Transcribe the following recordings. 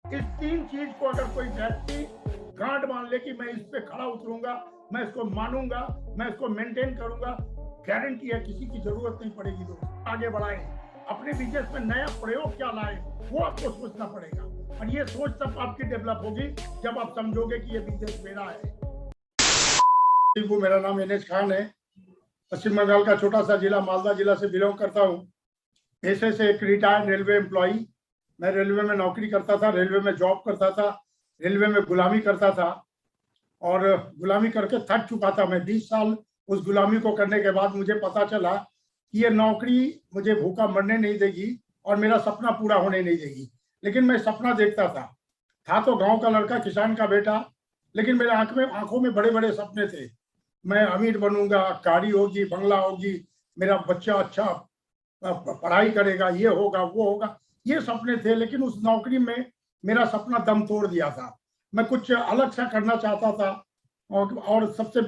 इस 3 चीज को अगर कोई व्यक्ति गांठ मान ले कि मैं इस पे खड़ा उतरूंगा, मैं इसको मानूंगा, मैं इसको मेंटेन करूंगा, गारंटी है किसी की जरूरत नहीं पड़ेगी। दोस्त आगे बढ़ाएं, अपने बिजनेस में नया प्रयोग क्या लाए वो आपको सोचना पड़ेगा, और ये सोच तब आपकी डेवलप होगी जब आप समझोगे कि ये बिजनेस मेरा है। वो मेरा नाम एनएच खान है, पश्चिम बंगाल का छोटा सा जिला मालदा जिला से बिलोंग करता हूँ। पेशे से एक रिटायर्ड रेलवे एम्प्लॉई। मैं रेलवे में नौकरी करता था, रेलवे में जॉब करता था, रेलवे में गुलामी करता था, और गुलामी करके थक चुका था मैं। 20 साल उस गुलामी को करने के बाद मुझे पता चला कि ये नौकरी मुझे भूखा मरने नहीं देगी और मेरा सपना पूरा होने नहीं देगी। लेकिन मैं सपना देखता था तो गांव का लड़का, किसान का बेटा, लेकिन मेरे आंखों में बड़े बड़े सपने थे। मैं अमीर बनूंगा, गाड़ी होगी, बंगला होगी, मेरा बच्चा अच्छा पढ़ाई करेगा, ये होगा वो होगा, ये सपने थे। लेकिन उस नौकरी में मेरा सपना दम तोड़ दिया था। मैं कुछ अलग सा करना चाहता था, और सबसे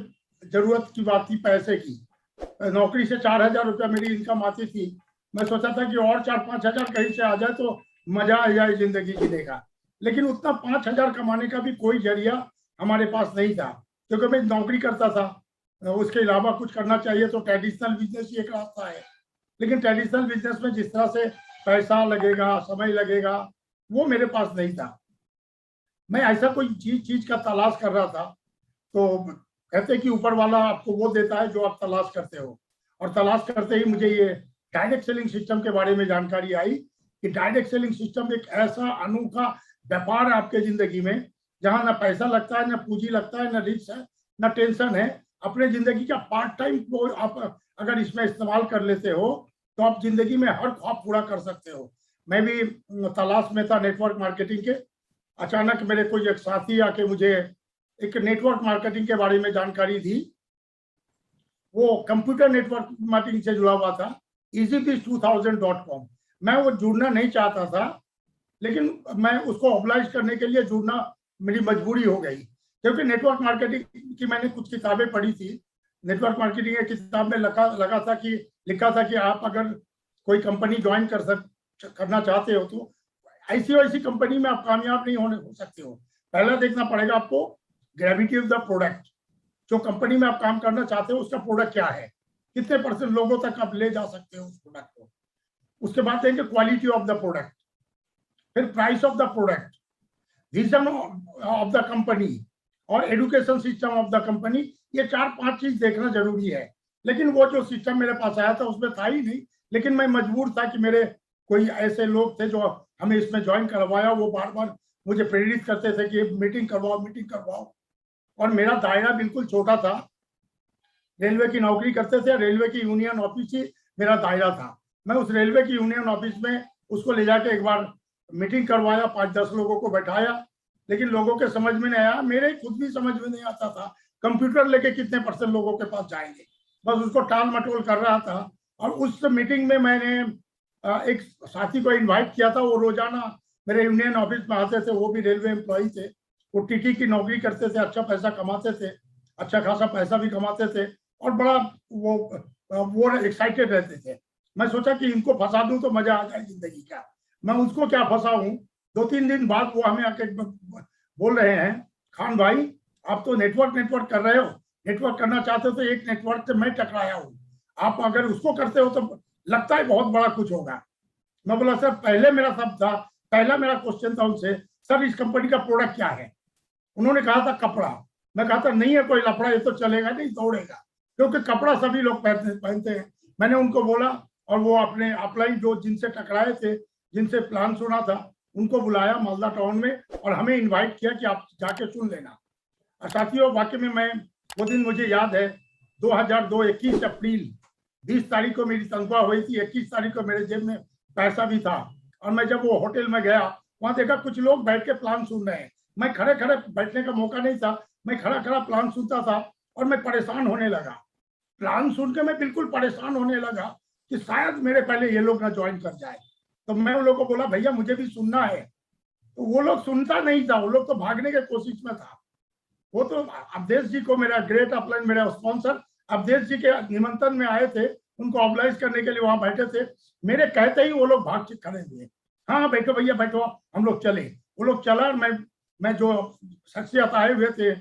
जरूरत की बात थी पैसे की। नौकरी से 4,000 रुपया मेरी इनकम आती थी। मैं सोचा था कि और 4-5 हजार कहीं से आ जाए तो मजा आ जाए जिंदगी जीने का। लेकिन उतना 5,000 कमाने का भी कोई जरिया हमारे पास नहीं था, क्योंकि मैं नौकरी करता था। उसके अलावा कुछ करना चाहिए तो ट्रेडिशनल बिजनेस ही एक रास्ता है। लेकिन ट्रेडिशनल बिजनेस में जिस तरह से पैसा लगेगा, समय लगेगा, वो मेरे पास नहीं था। मैं ऐसा कोई चीज का तलाश कर रहा था। तो कहते कि ऊपर वाला आपको वो देता है जो आप तलाश करते हो, और तलाश करते ही मुझे ये डायरेक्ट सेलिंग सिस्टम के बारे में जानकारी आई कि डायरेक्ट सेलिंग सिस्टम एक ऐसा अनोखा व्यापार है आपके जिंदगी में, जहां ना पैसा लगता है, ना पूंजी लगता है, ना रिस्क है, ना टेंशन है। अपने जिंदगी का पार्ट टाइम को आप अगर इसमें इस्तेमाल कर लेते हो तो आप जिंदगी में हर ख्वाब पूरा कर सकते हो। मैं भी तलाश में था नेटवर्क मार्केटिंग के। अचानक मेरे कोई एक साथी आके मुझे एक नेटवर्क मार्केटिंग के बारे में जानकारी दी। वो कंप्यूटर नेटवर्क मार्केटिंग से जुड़ा हुआ था, easybiz2000.com। मैं वो जुड़ना नहीं चाहता था, लेकिन मैं उसको ऑब्लाइज करने के लिए जुड़ना मेरी मजबूरी हो गई, क्योंकि नेटवर्क मार्केटिंग की मैंने कुछ किताबें पढ़ी थी। नेटवर्क मार्केटिंग की किताब में लिखा था कि आप अगर कोई कंपनी ज्वाइन करना चाहते हो तो ऐसी वैसी कंपनी में आप कामयाब नहीं हो सकते हो। पहला देखना पड़ेगा आपको ग्रेविटी ऑफ द प्रोडक्ट। जो कंपनी में आप काम करना चाहते हो उसका प्रोडक्ट क्या है, कितने % लोगों तक आप ले जा सकते हो उस प्रोडक्ट को। उसके बाद देंगे क्वालिटी ऑफ द प्रोडक्ट, फिर price of the product, vision of the company, और education system of the company. ये 4-5 चीज देखना जरूरी है। लेकिन वो जो सिस्टम मेरे पास आया था उसमें था ही नहीं। लेकिन मैं मजबूर था कि मेरे कोई ऐसे लोग थे जो हमें इसमें ज्वाइन करवाया, वो बार बार मुझे प्रेरित करते थे कि मीटिंग करवाओ। और मेरा दायरा बिल्कुल छोटा था। रेलवे की नौकरी करते थे, रेलवे की यूनियन ऑफिस ही मेरा दायरा था। मैं उस रेलवे की यूनियन ऑफिस में उसको ले जाके एक बार मीटिंग करवाया, 5-10 लोगों को बैठाया। लेकिन लोगों के समझ में नहीं आया, मेरे खुद भी समझ में नहीं आता था कंप्यूटर लेके कितने % लोगों के पास जाएंगे। बस उसको टाल मटोल कर रहा था। और उस मीटिंग में मैंने एक साथी को इन्वाइट किया था। वो रोजाना मेरे यूनियन ऑफिस में आते थे, वो भी रेलवे एम्प्लॉई थे। वो टीटी की नौकरी करते थे, अच्छा पैसा कमाते थे, अच्छा खासा पैसा भी कमाते थे, और बड़ा वो एक्साइटेड रहते थे। मैं सोचा कि इनको फंसा दूं तो मजा आ जाए जिंदगी का। मैं उसको क्या फंसाऊं। 2-3 दिन बाद वो हमें आके बोल रहे हैं, खान भाई आप तो नेटवर्क कर रहे हो, नेटवर्क करना चाहते हो तो एक नेटवर्क से मैं टकराया हूँ, आप अगर उसको करते हो तो लगता है बहुत बड़ा कुछ होगा। मैं बोला सर पहला मेरा क्वेश्चन था उनसे, सर इस कंपनी का प्रोडक्ट क्या है। उन्होंने कहा था कपड़ा। मैं कहा था नहीं है कोई लफड़ा, ये तो चलेगा नहीं, दौड़ेगा, क्योंकि कपड़ा सभी लोग पहनते हैं। मैंने उनको बोला, और वो अपने अपलाइन जो जिनसे टकराए थे, जिनसे प्लान सुना था, उनको बुलाया मालदा टाउन में और हमें इनवाइट किया कि आप जाके सुन लेना। और साथियों वाकई में मैं वो दिन मुझे याद है, 2002 21 अप्रैल, 20 तारीख को मेरी तनख्वाह हुई थी, 21 तारीख को मेरे जेब में पैसा भी था। और मैं जब वो होटल में गया, वहां देखा कुछ लोग बैठ के प्लान सुन रहे हैं। मैं खड़े खड़े बैठने का मौका नहीं था, मैं खड़ा खड़ा प्लान सुनता था, और मैं परेशान होने लगा। प्लान सुन के मैं बिल्कुल परेशान होने लगा कि शायद मेरे पहले ये लोग ना ज्वाइन कर जाए। तो मैं उन लोगों को बोला भैया मुझे भी सुनना है। तो वो लोग सुनता नहीं था, वो लोग तो भागने के कोशिश में था। वो तो अवधेश जी को, मेरा ग्रेट अपलाइन, मेरा स्पॉन्सर अवधेश जी के निमंत्रण में आए थे, उनको ऑब्लाइज करने के लिए वहां बैठे थे। मेरे कहते ही वो लोग भाग के खड़े हुए, हाँ बैठो भैया बैठो, हम लोग चले। वो लोग चला। मैं जो शख्सियत आए हुए थे,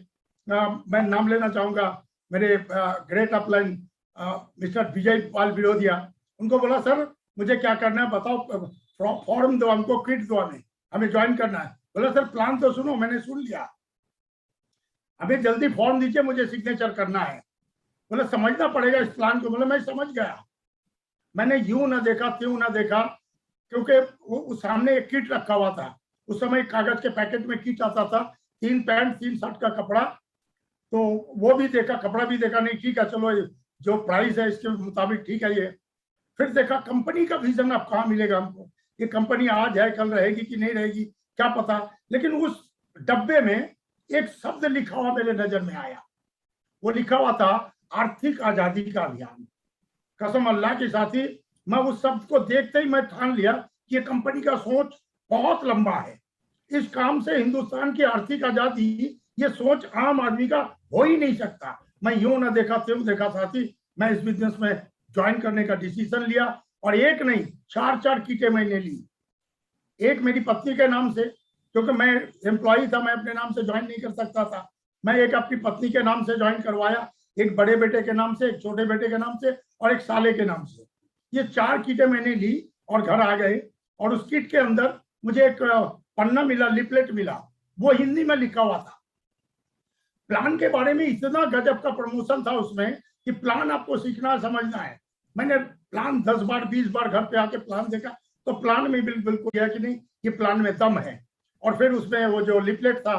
मैं नाम लेना चाहूंगा, मेरे great upline mister Vijay Pal विरोधिया, उनको बोला सर मुझे क्या करना है बताओ, फॉर्म दो हमको, किट दो, हमें ज्वाइन करना है। बोला सर प्लान तो सुनो। मैंने सुन लिया, अभी जल्दी फॉर्म दीजिए, मुझे सिग्नेचर करना है। बोले समझना पड़ेगा इस प्लान को। बोले मैं समझ गया। मैंने यूं ना देखा त्यों ना देखा, क्योंकि वो सामने एक किट रखा हुआ था। उस समय कागज के पैकेट में किट आता था, 3 पैंट 3 शर्ट का कपड़ा। तो वो भी देखा, कपड़ा भी देखा, नहीं ठीक है चलो जो प्राइस है इसके मुताबिक ठीक है ये। फिर देखा कंपनी का विजन अब कहाँ मिलेगा हमको, ये कंपनी आज है कल रहेगी कि नहीं रहेगी क्या पता। लेकिन उस डब्बे में एक शब्द लिखा हुआ मेरे नजर में आया। वो लिखा हुआ था आर्थिक आजादी का अभियान। कसम अल्लाह के साथी, मैं उस शब्द को देखते ही मैं ठान लिया कि ये कंपनी का सोच बहुत लंबा है। इस काम से हिंदुस्तान की आर्थिक आजादी, ये सोच आम आदमी का हो ही नहीं सकता। मैं यूं ना देखा त्यों देखा साथी, मैं इस बिजनेस में ज्वाइन करने का डिसीजन लिया। और एक नहीं 4 किटें मैंने ली। एक मेरी पत्नी के नाम से, क्योंकि मैं एम्प्लॉय था, मैं अपने नाम से ज्वाइन नहीं कर सकता था। मैं एक अपनी पत्नी के नाम से ज्वाइन करवाया, एक बड़े बेटे के नाम से, एक छोटे बेटे के नाम से और एक साले के नाम से। ये 4 किटें मैंने ली और घर आ गए। और उस किट के अंदर मुझे एक पन्ना मिला, लिपलेट मिला, वो हिंदी में लिखा हुआ था। प्लान के बारे में इतना गजब का प्रमोशन था उसमें कि प्लान आपको सीखना समझना है। मैंने प्लान 10 बार 20 बार घर पे आके प्लान देखा, तो प्लान में बिल्कुल किया कि नहीं ये प्लान में दम है। और फिर उसमें वो जो लिपलेट था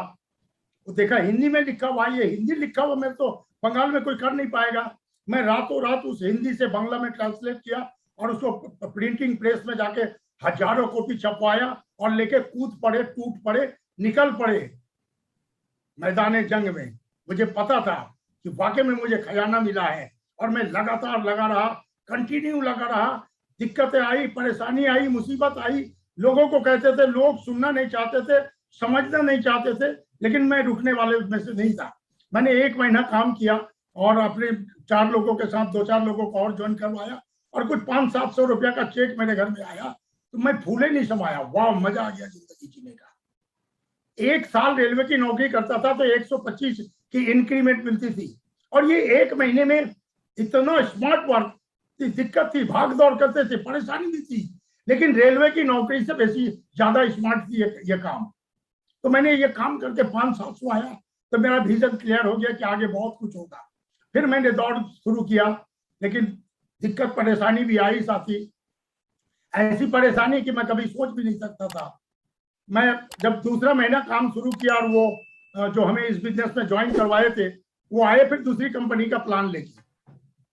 वो देखा हिंदी में लिखा हुआ, ये हिंदी लिखा हुआ मैं तो बंगाल में कोई कर नहीं पाएगा। मैं रातों रात उस हिंदी से बांग्ला में ट्रांसलेट किया और उसको प्रिंटिंग प्रेस में जाके हजारों कॉपी छपवाया और लेके कूद पड़े, टूट पड़े, निकल पड़े मैदान जंग में। मुझे पता था कि वाकई में मुझे खजाना मिला है। और मैं लगातार लगा रहा, कंटिन्यू लगा रहा। दिक्कतें आई, परेशानी आई, मुसीबत आई, लोगों को कहते थे, लोग सुनना नहीं चाहते थे, समझना नहीं चाहते थे, लेकिन मैं रुकने वाले में से नहीं था। मैंने 1 महीना काम किया और अपने 4 लोगों के साथ 2-4 लोगों को और ज्वाइन करवाया और कुछ 500-700 रुपया का चेक मेरे घर में आया। तो मैं फूले नहीं समाया, वाह मजा आ गया जिंदगी जीने का। 1 साल रेलवे की नौकरी करता था तो 125 की इंक्रीमेंट मिलती थी। और ये 1 महीने में इतना स्मार्ट वर्क, दिक्कत थी, भाग दौड़ करते थे, परेशानी भी थी, लेकिन रेलवे की नौकरी से बेसी ज्यादा स्मार्ट थी ये काम। तो मैंने ये काम करके 500-700 आया, तो मेरा विजन क्लियर हो गया कि आगे बहुत कुछ होगा। फिर मैंने दौड़ शुरू किया, लेकिन दिक्कत परेशानी भी आई साथी, ऐसी परेशानी कि मैं कभी सोच भी नहीं सकता था। मैं जब दूसरा महीना काम शुरू किया और वो जो हमें इस बिजनेस में ज्वाइन करवाए थे वो आए फिर दूसरी कंपनी का प्लान लेके,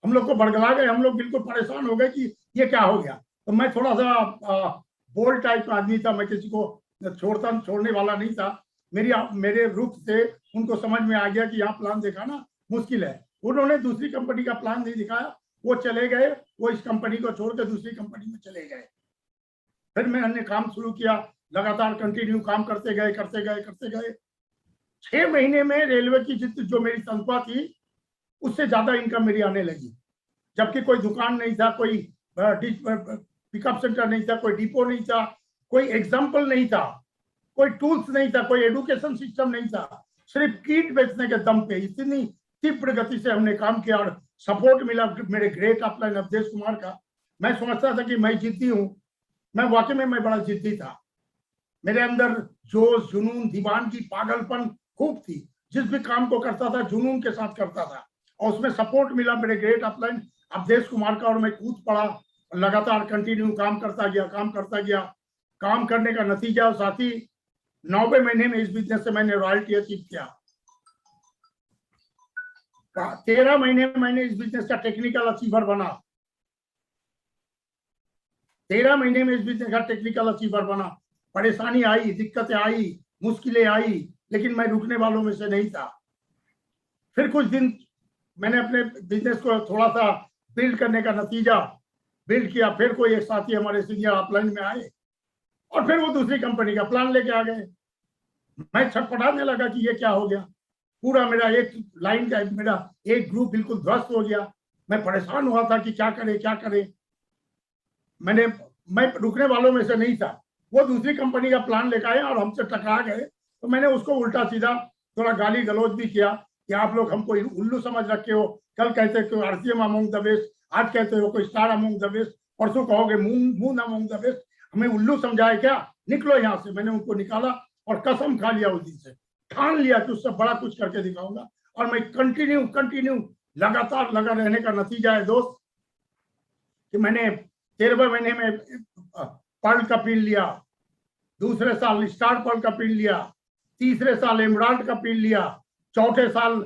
हम लोग को बड़गला गए, हम लोग बिल्कुल परेशान हो गए कि ये क्या हो गया। तो मैं थोड़ा सा बोल्ड टाइप का आदमी था, मैं किसी को छोड़ने वाला नहीं था। मेरे रुख से उनको समझ में आ गया कि यहाँ प्लान दिखाना मुश्किल है। उन्होंने दूसरी कंपनी का प्लान नहीं दिखाया, वो चले गए, वो इस कंपनी को छोड़ के दूसरी कंपनी में चले गए। फिर मैंने काम शुरू किया, लगातार कंटिन्यू काम करते गए। 6 महीने में रेलवे की जो मेरी तनख्वाह थी उससे ज्यादा इनकम मेरी आने लगी। जबकि कोई दुकान नहीं था, कोई पिकअप सेंटर नहीं था, कोई डिपो नहीं था, कोई एग्जाम्पल नहीं था, कोई टूल्स नहीं था, कोई एडुकेशन सिस्टम नहीं था। सिर्फ किट बेचने के दम पे इतनी तीव्र गति से हमने काम किया और सपोर्ट मिला मेरे ग्रेट अपलाइन अवधेश कुमार का। मैं समझता था कि मैं जिद्दी हूँ, मैं वाकई में मैं बड़ा जिद्दी था। मेरे अंदर जोश, जुनून, दीवानगी, पागलपन खूब थी। जिस भी काम को करता था जुनून के साथ करता था और उसमें सपोर्ट मिला मेरे ग्रेट अपलाइन अवधेश कुमार का और मैं कूद पड़ा। लगातार कंटिन्यू काम करता गया। काम करने का नतीजा साथी 90 महीने में इस बिजनेस से मैंने रॉयल्टी अचीव किया। 13 महीने में मैंने इस बिजनेस का टेक्निकल अचीवर बना। 13 महीने में इस बिजनेस का टेक्निकल अचीवर बना। परेशानी आई, दिक्कतें आई, मुश्किलें आई, लेकिन मैं रुकने वालों में से नहीं था। फिर कुछ दिन मैंने अपने बिजनेस को थोड़ा सा बिल्ड करने का नतीजा बिल्ड किया। फिर कोई एक साथी हमारे सीनियर अपलाइन में आए और फिर वो दूसरी कंपनी का प्लान लेके आ गए। मैं छटपटाने लगा कि ये क्या हो गया। पूरा मेरा एक लाइन का मेरा एक ग्रुप बिल्कुल ध्वस्त हो गया। मैं परेशान हुआ था कि क्या करे। मैं रुकने वालों में से नहीं था। वो दूसरी कंपनी का प्लान लेकर आए और हमसे टकरा गए। तो मैंने उसको उल्टा सीधा थोड़ा गाली गलौज भी किया कि आप लोग हमको उल्लू समझ रखे हो। कल कहते हो आरसीएम अमंग द बेस्ट, आज कहते हो कोई स्टार अमंग द बेस्ट, परसों कहोगे मून अमंग द बेस्ट। हमें उल्लू समझाए क्या? निकलो यहाँ से। मैंने उनको निकाला और कसम खा लिया उस दिन से, ठान लिया कि उससे बड़ा कुछ करके दिखाऊंगा। और मैं कंटिन्यू लगातार लगा रहने का नतीजा है दोस्त कि मैंने 13वें महीने में पर्ल का पिन लिया, दूसरे साल स्टार पर्ल का पिन लिया, तीसरे साल एमराल्ड का पिन लिया, चौथे साल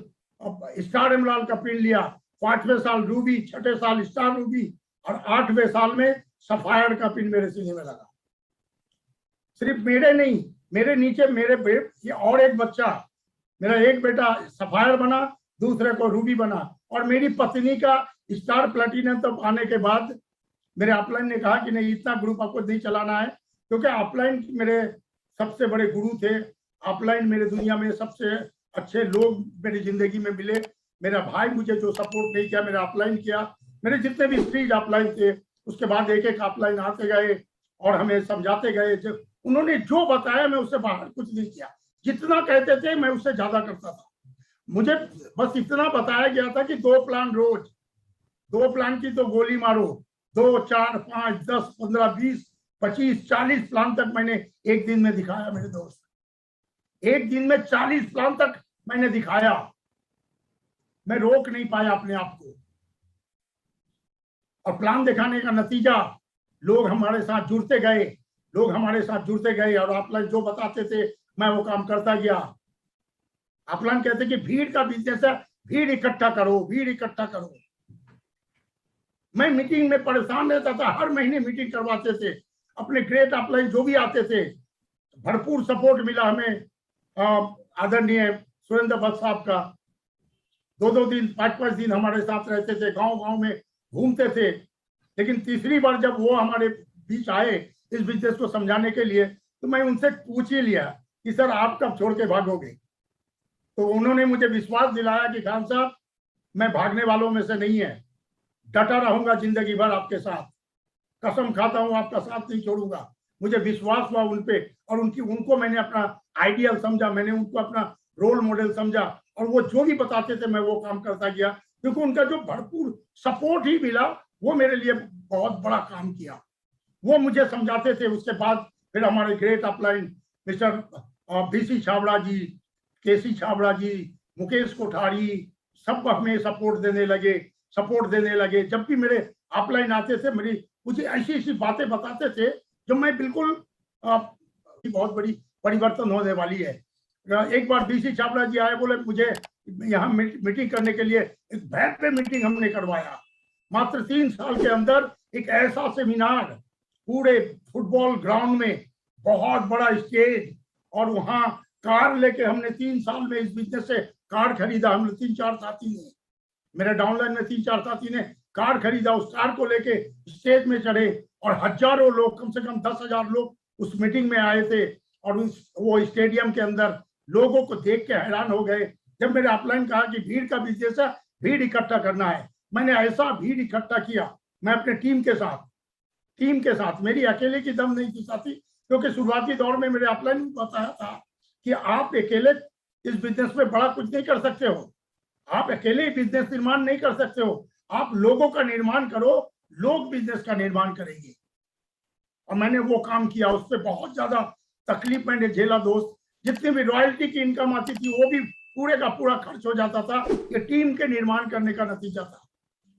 स्टार एमराल्ड का पिन लिया, 5वें साल रूबी, 6ठे साल स्टार रूबी और 8वें साल में सफायर का पिन मेरे सीने में लगा। सिर्फ मेरे नहीं, मेरे नीचे मेरे और एक बच्चा, मेरा एक बेटा सफायर बना, दूसरे को रूबी बना, और मेरी पत्नी का स्टार प्लेटिनम तक आने के बाद मेरे अपलाइन ने कहा कि नहीं, इतना ग्रुप आपको नहीं चलाना है, क्योंकि अपलाइन मेरे सबसे बड़े गुरु थे। अपलाइन मेरे दुनिया में सबसे अच्छे लोग मेरी जिंदगी में मिले। मेरा भाई मुझे जो सपोर्ट नहीं किया, मेरा अपलाइन किया। मेरे जितने भी स्ट्रीट अपलाइन थे, उसके बाद एक एक अपलाइन आते गए और हमें समझाते गए। उन्होंने जो बताया मैं उससे बाहर कुछ नहीं किया, जितना कहते थे मैं उससे ज्यादा करता था। मुझे बस इतना बताया गया था कि 2 प्लान रोज, 2 प्लान की तो गोली मारो, 2, 4, 5, 10, 15, 20, 25, 40 प्लान तक मैंने एक दिन में दिखाया मेरे दोस्त। एक दिन में 40 प्लान तक मैंने दिखाया। मैं रोक नहीं पाया अपने आप को, और प्लान दिखाने का नतीजा लोग हमारे साथ जुड़ते गए, लोग हमारे साथ जुड़ते गए, और आप लोग जो बताते थे मैं वो काम करता गया। आप लोग कहते कि भीड़ का बिजनेस है, भीड़ इकट्ठा करो, भीड़ इकट्ठा करो। मैं मीटिंग में परेशान रहता था, हर महीने मीटिंग करवाते थे अपने ग्रेट अपलाइन जो भी आते थे। भरपूर सपोर्ट मिला हमें आदरणीय सुरेंद्र भट्ट साहब का। 2-2 दिन, 5-5 दिन हमारे साथ रहते थे, गांव-गांव में घूमते थे। लेकिन तीसरी बार जब वो हमारे बीच आए इस बिजनेस को समझाने के लिए, तो मैं उनसे पूछ ही लिया कि सर आप कब छोड़ के भागोगे। तो उन्होंने मुझे विश्वास दिलाया कि खान साहब, मैं भागने वालों में से नहीं है, डटा रहूंगा जिंदगी भर आपके साथ, कसम खाता हूं आपका साथ नहीं छोड़ूंगा। मुझे विश्वास हुआ उन पे, और उनको मैंने अपना आइडियल समझा, मैंने उनको अपना रोल मॉडल समझा, और वो जो भी बताते थे मैं वो काम करता गया, क्योंकि उनका जो भरपूर सपोर्ट ही मिला वो मेरे लिए बहुत बड़ा काम किया। वो मुझे समझाते थे। उसके बाद फिर हमारे great upline mister BC Chhabra ji, KC Chhabra ji, Mukesh Kothari, सब हमें सपोर्ट देने लगे। जब भी मेरे अपलाइन आते थे, मेरी मुझे ऐसी बातें बताते थे जो मैं बिल्कुल बहुत बड़ी परिवर्तन होने वाली है। एक बार बीसी छाबड़ा जी आए, बोले मुझे यहाँ मीटिंग करने के लिए एक भव्य मीटिंग हमने करवाया। मात्र 3 साल के अंदर एक ऐसा सेमिनार, पूरे फुटबॉल ग्राउंड में बहुत बड़ा स्टेज, और वहां कार लेके हमने 3 साल में इस बिजनेस से कार खरीदा। हमने 3-4 साथी ने, मेरे डाउनलाइन में 3-4 साथी ने कार खरीदा। उस कार को लेके स्टेज में चढ़े और हजारों लोग, कम से कम 10,000 लोग उस मीटिंग में आए थे। और वो स्टेडियम के अंदर लोगों को देख के हैरान हो गए। जब मेरे अपलाइन कहा कि भीड़ का बिजनेस है, भीड़ इकट्ठा करना है, मैंने ऐसा भीड़ इकट्ठा किया। मैं अपने टीम के साथ, मेरी अकेले की दम नहीं थी साथी, क्योंकि शुरुआती दौर में मेरे अपलाइन ने बताया था कि आप अकेले इस बिजनेस में बड़ा कुछ नहीं कर सकते हो, आप अकेले बिजनेस निर्माण नहीं कर सकते हो, आप लोगों का निर्माण करो, लोग बिजनेस का निर्माण करेंगे। और मैंने वो काम किया। उस पर बहुत ज्यादा तकलीफ मैंने झेला दोस्त। जितनी भी रॉयल्टी की इनकम आती थी वो भी पूरे का पूरा खर्च हो जाता था। ये टीम के निर्माण करने का नतीजा था।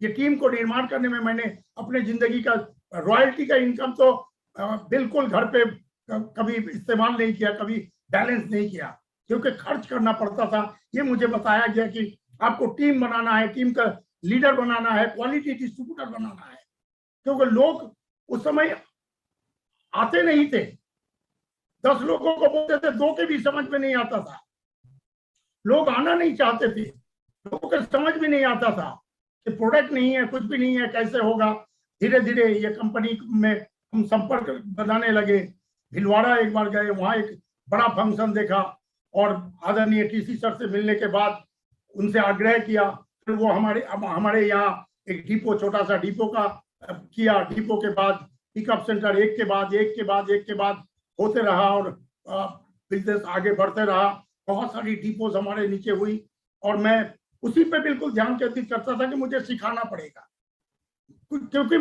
ये टीम को निर्माण करने में मैंने अपने जिंदगी का रॉयल्टी का इनकम तो बिल्कुल घर पे कभी इस्तेमाल नहीं किया, कभी बैलेंस नहीं किया, क्योंकि खर्च करना पड़ता था। ये मुझे बताया गया कि आपको टीम बनाना है, टीम का लीडर बनाना है, क्वालिटी डिस्ट्रीब्यूटर बनाना है, क्योंकि लोग उस समय आते नहीं थे। 10 लोगों को बोलते थे, 2 के भी समझ में नहीं आता था। लोग आना नहीं चाहते थे, लोगों को समझ में नहीं आता था कि प्रोडक्ट नहीं है, कुछ भी नहीं है, कैसे होगा। धीरे धीरे ये कंपनी में हम संपर्क बनाने लगे। भिलवाड़ा एक बार गए, वहां एक बड़ा फंक्शन देखा, और आदरणीय टीसी सर से मिलने के बाद उनसे आग्रह किया। फिर वो हमारे यहाँ एक डिपो, छोटा सा डिपो का किया। डिपो के बाद पिकअप सेंटर, एक के बाद होते रहा और बिजनेस आगे बढ़ते रहा। बहुत सारी डिपोज हमारे नीचे हुई और मैं उसी पे बिल्कुल ध्यान केंद्रित करता था कि मुझे सिखाना पड़ेगा, क्योंकि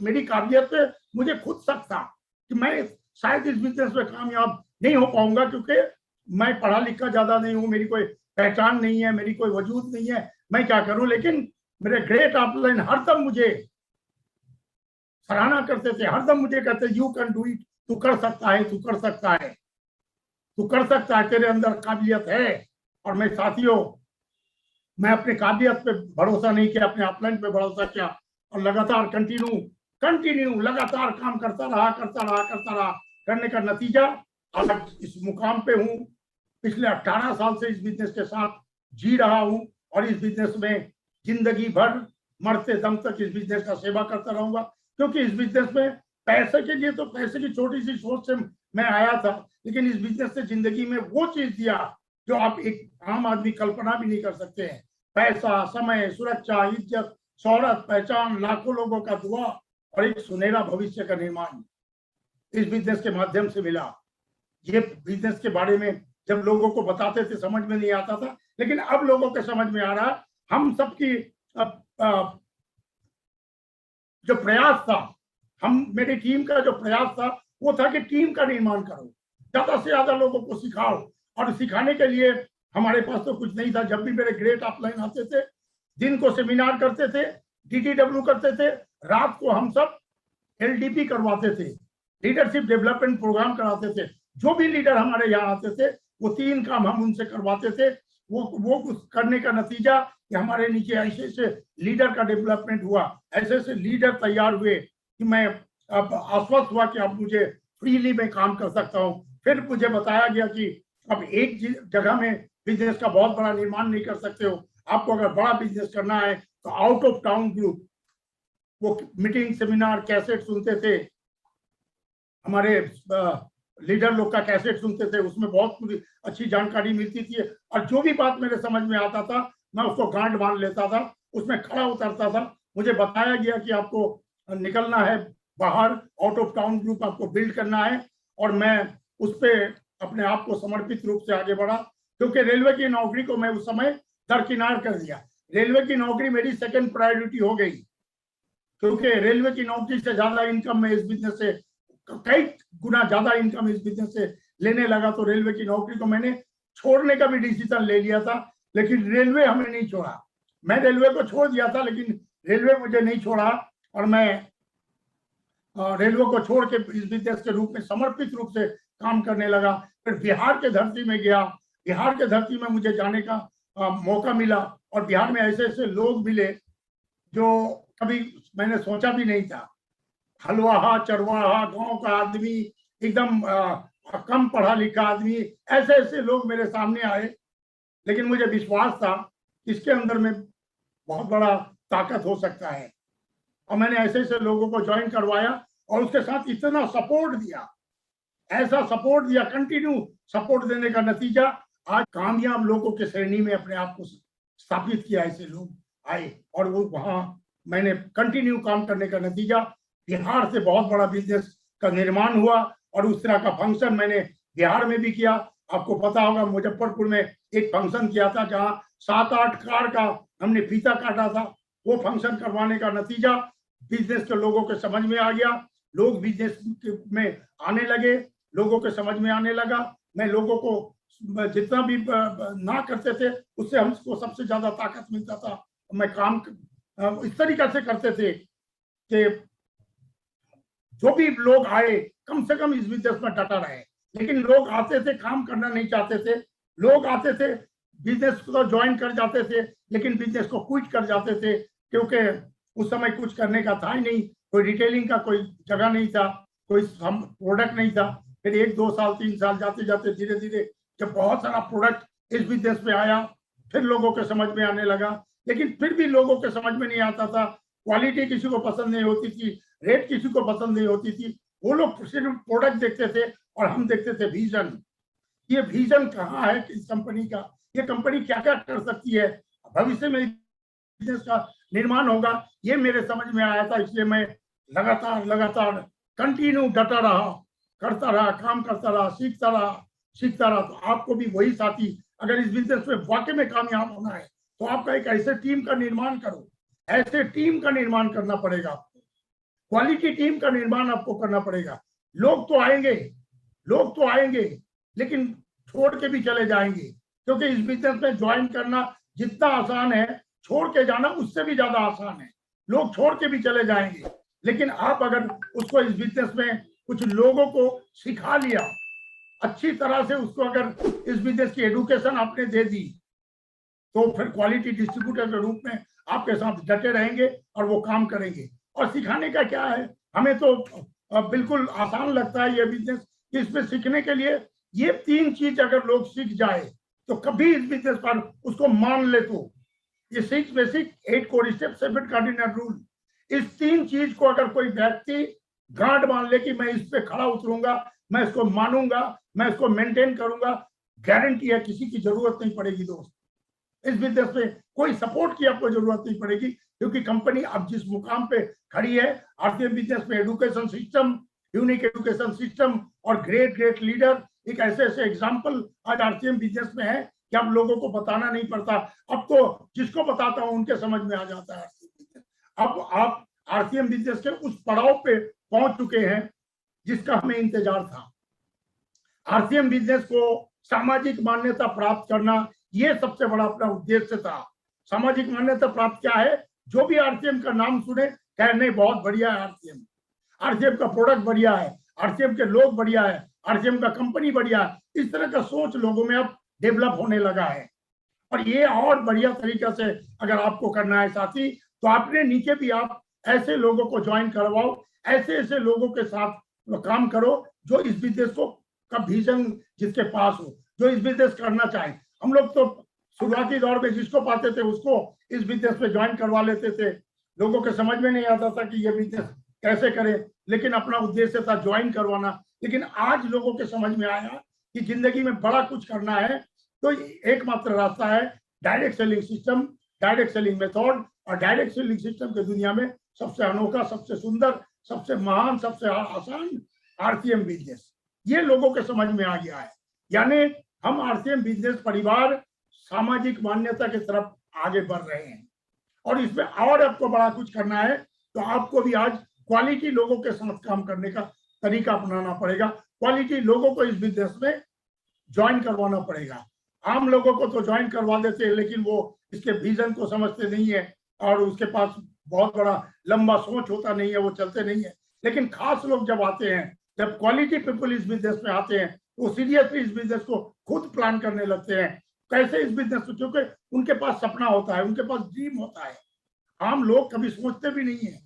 मेरी काबिलियत पे मुझे खुद शक था कि मैं शायद इस बिजनेस में कामयाब नहीं हो पाऊंगा, क्योंकि मैं पढ़ा लिखा ज्यादा नहीं हूँ, मेरी कोई पहचान नहीं है, मेरी कोई वजूद नहीं है, मैं क्या करूं। लेकिन मेरे ग्रेट अपलाइन हरदम मुझे सराहना करते थे, हरदम मुझे कहते यू कैन डू इट, तू कर सकता है, तू कर सकता है, तू कर सकता है, तेरे अंदर काबिलियत है। और मैं साथियों, मैं अपने काबिलियत पे भरोसा नहीं किया, अपने अपलाइन पे भरोसा किया और लगातार कंटिन्यू लगातार काम करता रहा। करने का नतीजा आज इस मुकाम पे हूँ। पिछले 18 साल से इस बिजनेस के साथ जी रहा हूँ और इस बिजनेस में जिंदगी भर मरते दम तक इस बिजनेस का सेवा करता रहूंगा, क्योंकि इस बिजनेस में पैसे के लिए तो पैसे की छोटी सी सोच से मैं आया था, लेकिन इस बिजनेस से जिंदगी में वो चीज दिया जो आप एक आम आदमी कल्पना भी नहीं कर सकते हैं। पैसा, समय, सुरक्षा, इज्जत, शोहरत, पहचान, लाखों लोगों का दुआ और एक सुनहरा भविष्य का निर्माण इस बिजनेस के माध्यम से मिला। ये बिजनेस के बारे में जब लोगों को बताते थे समझ में नहीं आता था, लेकिन अब लोगों के समझ में आ रहा है। हम सबकी जो प्रयास था, मेरी टीम का जो प्रयास था वो था कि टीम का निर्माण करो, ज्यादा से ज्यादा लोगों को सिखाओ। और सिखाने के लिए हमारे पास तो कुछ नहीं था। जब भी मेरे ग्रेट अपलाइन आते थे, दिन को सेमिनार करते थे, DDW करते थे, रात को हम सब LDP करवाते थे, लीडरशिप डेवलपमेंट प्रोग्राम कराते थे। जो भी लीडर हमारे यहाँ आते थे वो 3 काम हम उनसे करवाते थे। वो करने का नतीजा कि हमारे नीचे ऐसे ऐसे लीडर का डेवलपमेंट हुआ, ऐसे ऐसे लीडर तैयार हुए कि मैं अब आश्वस्त हुआ कि अब मुझे फ्रीली मैं काम कर सकता हूँ। फिर मुझे बताया गया कि अब एक जगह में बिजनेस का बहुत बड़ा निर्माण नहीं कर सकते हो, आपको अगर बड़ा बिजनेस करना है तो आउट ऑफ टाउन ग्रुप। वो मीटिंग, सेमिनार, कैसेट सुनते थे, हमारे लीडर लोग का कैसेट सुनते थे, उसमें बहुत अच्छी जानकारी मिलती थी। और जो भी बात मेरे समझ में आता था मैं उसको गांठ बांध लेता था, उसमें खड़ा उतरता था। मुझे बताया गया कि आपको निकलना है बाहर, आउट ऑफ टाउन ग्रुप आपको बिल्ड करना है, और मैं उस पर अपने आप को समर्पित रूप से आगे बढ़ा, क्योंकि रेलवे की नौकरी को मैं उस समय दरकिनार कर दिया। रेलवे की नौकरी मेरी सेकंड प्रायोरिटी हो गई, क्योंकि रेलवे की नौकरी से ज्यादा इनकम में इस बिजनेस से, कई गुना ज्यादा इनकम इस बिजनेस से लेने लगा। तो रेलवे की नौकरी को मैंने छोड़ने का भी डिसीजन ले लिया था, लेकिन रेलवे हमें नहीं छोड़ा। मैं रेलवे को छोड़ दिया था, लेकिन रेलवे मुझे नहीं छोड़ा, और मैं रेलवे को छोड़ के इस बिजनेस के रूप में समर्पित रूप से काम करने लगा। फिर बिहार के धरती में गया, बिहार के धरती में मुझे जाने का मौका मिला, और बिहार में ऐसे ऐसे लोग मिले जो कभी मैंने सोचा भी नहीं था। हलवाहा, चरवाहा, गांव का आदमी, एकदम कम पढ़ा लिखा आदमी, ऐसे ऐसे लोग मेरे सामने आए। लेकिन मुझे विश्वास था इसके अंदर में बहुत बड़ा ताकत हो सकता है, और मैंने ऐसे ऐसे लोगों को ज्वाइन करवाया और उसके साथ इतना सपोर्ट दिया, ऐसा सपोर्ट दिया, कंटिन्यू सपोर्ट देने का नतीजा आज कामयाब लोगों के श्रेणी में अपने आप को स्थापित किया। ऐसे लोग आए और वो वहां मैंने कंटिन्यू काम करने का नतीजा बिहार से बहुत बड़ा बिजनेस का निर्माण हुआ। और उस तरह का फंक्शन मैंने बिहार में भी किया। आपको पता होगा मुजफ्फरपुर में एक फंक्शन किया था जहां 7-8 कार का हमने फीता काटा था। वो फंक्शन करवाने का नतीजा बिजनेस के लोगों के समझ में आ गया, लोग बिजनेस में आने लगे, लोगों के समझ में आने लगा। मैं लोगों को जितना भी ना करते थे उससे हमको सबसे ज्यादा ताकत मिलता था। मैं काम इस तरीके से करते थे कि जो भी लोग आए कम से कम इस बिजनेस में डटा रहे। लेकिन लोग आते थे, काम करना नहीं चाहते थे। लोग आते थे, बिजनेस को ज्वाइन कर जाते थे, लेकिन बिजनेस को क्विट कर जाते थे, क्योंकि उस समय कुछ करने का था ही नहीं, कोई रिटेलिंग का कोई जगह नहीं था, कोई प्रोडक्ट नहीं था। फिर 1-2 साल 3 साल जाते जाते धीरे धीरे जब बहुत सारा प्रोडक्ट इस बिजनेस में आया, फिर लोगों के समझ में आने लगा। लेकिन फिर भी लोगों के समझ में नहीं आता था, क्वालिटी किसी को पसंद नहीं होती थी, रेट किसी को पसंद नहीं होती थी। वो लोग सिर्फ प्रोडक्ट देखते थे और हम देखते थे विजन। ये विजन कहाँ है इस कंपनी का, ये कंपनी क्या क्या कर सकती है, भविष्य में बिजनेस का निर्माण होगा, ये मेरे समझ में आया था। इसलिए मैं लगातार कंटिन्यू डटा रहा करता रहा, काम करता रहा, सीखता रहा, तो आपको भी वही साथी, अगर इस बिजनेस में वाकई में कामयाब होना है तो आपका एक ऐसे टीम का निर्माण करो, ऐसे टीम का निर्माण करना पड़ेगा आपको, क्वालिटी टीम का निर्माण आपको करना पड़ेगा। लोग तो आएंगे लेकिन छोड़ के भी चले जाएंगे, क्योंकि इस बिजनेस में ज्वाइन करना जितना आसान है, छोड़ के जाना उससे भी ज्यादा आसान है। लोग छोड़ के भी चले जाएंगे, लेकिन आप अगर उसको इस बिजनेस में कुछ लोगों को सिखा लिया, अच्छी तरह से उसको अगर इस बिजनेस की एडुकेशन आपने दे दी, तो फिर क्वालिटी डिस्ट्रीब्यूटर के रूप में आपके साथ डटे रहेंगे और वो काम करेंगे। और सिखाने का क्या है, हमें तो बिल्कुल आसान लगता है ये बिजनेस, इसमें सीखने के लिए ये 3 चीज अगर लोग सीख जाए तो कभी इस बिजनेस पर उसको मान ले, तो ये 6 basic 8 core step 7 cardinal rule, इस 3 चीज को अगर कोई व्यक्ति गांठ मान ले कि मैं इस पे खड़ा उतरूंगा, मैं इसको मानूंगा, मैं इसको मेंटेन करूंगा, गारंटी है किसी की जरूरत नहीं पड़ेगी दोस्त। इस बिजनेस में कोई सपोर्ट की आपको जरूरत नहीं पड़ेगी, क्योंकि कंपनी अब जिस मुकाम पे खड़ी है, आरसीएम बिजनेस में education system, unique education system और ग्रेट लीडर, एक ऐसे एग्जाम्पल आज आरसीएम बिजनेस में है कि अब लोगों को बताना नहीं पड़ता। अब तो जिसको बताता हूं उनके समझ में आ जाता है आरसीएम बिजनेस। अब आप आरसीएम बिजनेस के उस पड़ाव पे पहुंच चुके हैं जिसका हमें इंतजार था। आरसीएम बिजनेस को सामाजिक मान्यता प्राप्त करना, ये सबसे बड़ा अपना उद्देश्य था। सामाजिक मान्यता प्राप्त क्या है, जो भी आरसीएम का नाम सुने कहे नहीं बहुत बढ़िया है, आरसीएम का प्रोडक्ट बढ़िया है, आरसीएम के लोग बढ़िया है, आरसीएम का कंपनी बढ़िया है। इस तरह का सोच लोगों में अब डेवलप होने लगा है। और ये और बढ़िया तरीका से अगर आपको करना है साथी, तो आपने नीचे भी आप ऐसे लोगों को ज्वाइन करवाओ, ऐसे लोगों के साथ काम करो जो इस बिजनेस को का विजन जिसके पास हो, जो इस बिजनेस करना चाहे। हम लोग तो शुरुआती दौर में जिसको पाते थे उसको इस बिजनेस में ज्वाइन करवा लेते थे, लोगों के समझ में नहीं आता था कि ये बिजनेस कैसे करें, लेकिन अपना उद्देश्य था ज्वाइन करवाना। लेकिन आज लोगों के समझ में आया कि जिंदगी में बड़ा कुछ करना है तो एकमात्र रास्ता है direct selling system, direct selling method. और डायरेक्ट सेलिंग सिस्टम के दुनिया में सबसे अनोखा, सबसे सुंदर, सबसे महान, सबसे आसान आरसीएम बिजनेस, ये लोगों के समझ में आ गया है। यानी हम आरसीएम बिजनेस परिवार सामाजिक मान्यता की तरफ आगे बढ़ रहे हैं। और इसमें और आपको बड़ा कुछ करना है तो आपको भी आज क्वालिटी लोगों के साथ काम करने का तरीका अपनाना पड़ेगा। क्वालिटी लोगों को इस बिजनेस में ज्वाइन करवाना पड़ेगा। आम लोगों को तो ज्वाइन करवा देते हैं, लेकिन वो इसके विजन को समझते नहीं है और उसके पास बहुत बड़ा लंबा सोच होता नहीं है, वो चलते नहीं है। लेकिन खास लोग जब आते हैं, जब क्वालिटी पीपल इस बिजनेस में आते हैं, वो सीरियसली इस बिजनेस को खुद प्लान करने लगते हैं कैसे इस बिजनेस को, क्योंकि उनके पास सपना होता है, उनके पास ड्रीम होता है। आम लोग कभी सोचते भी नहीं है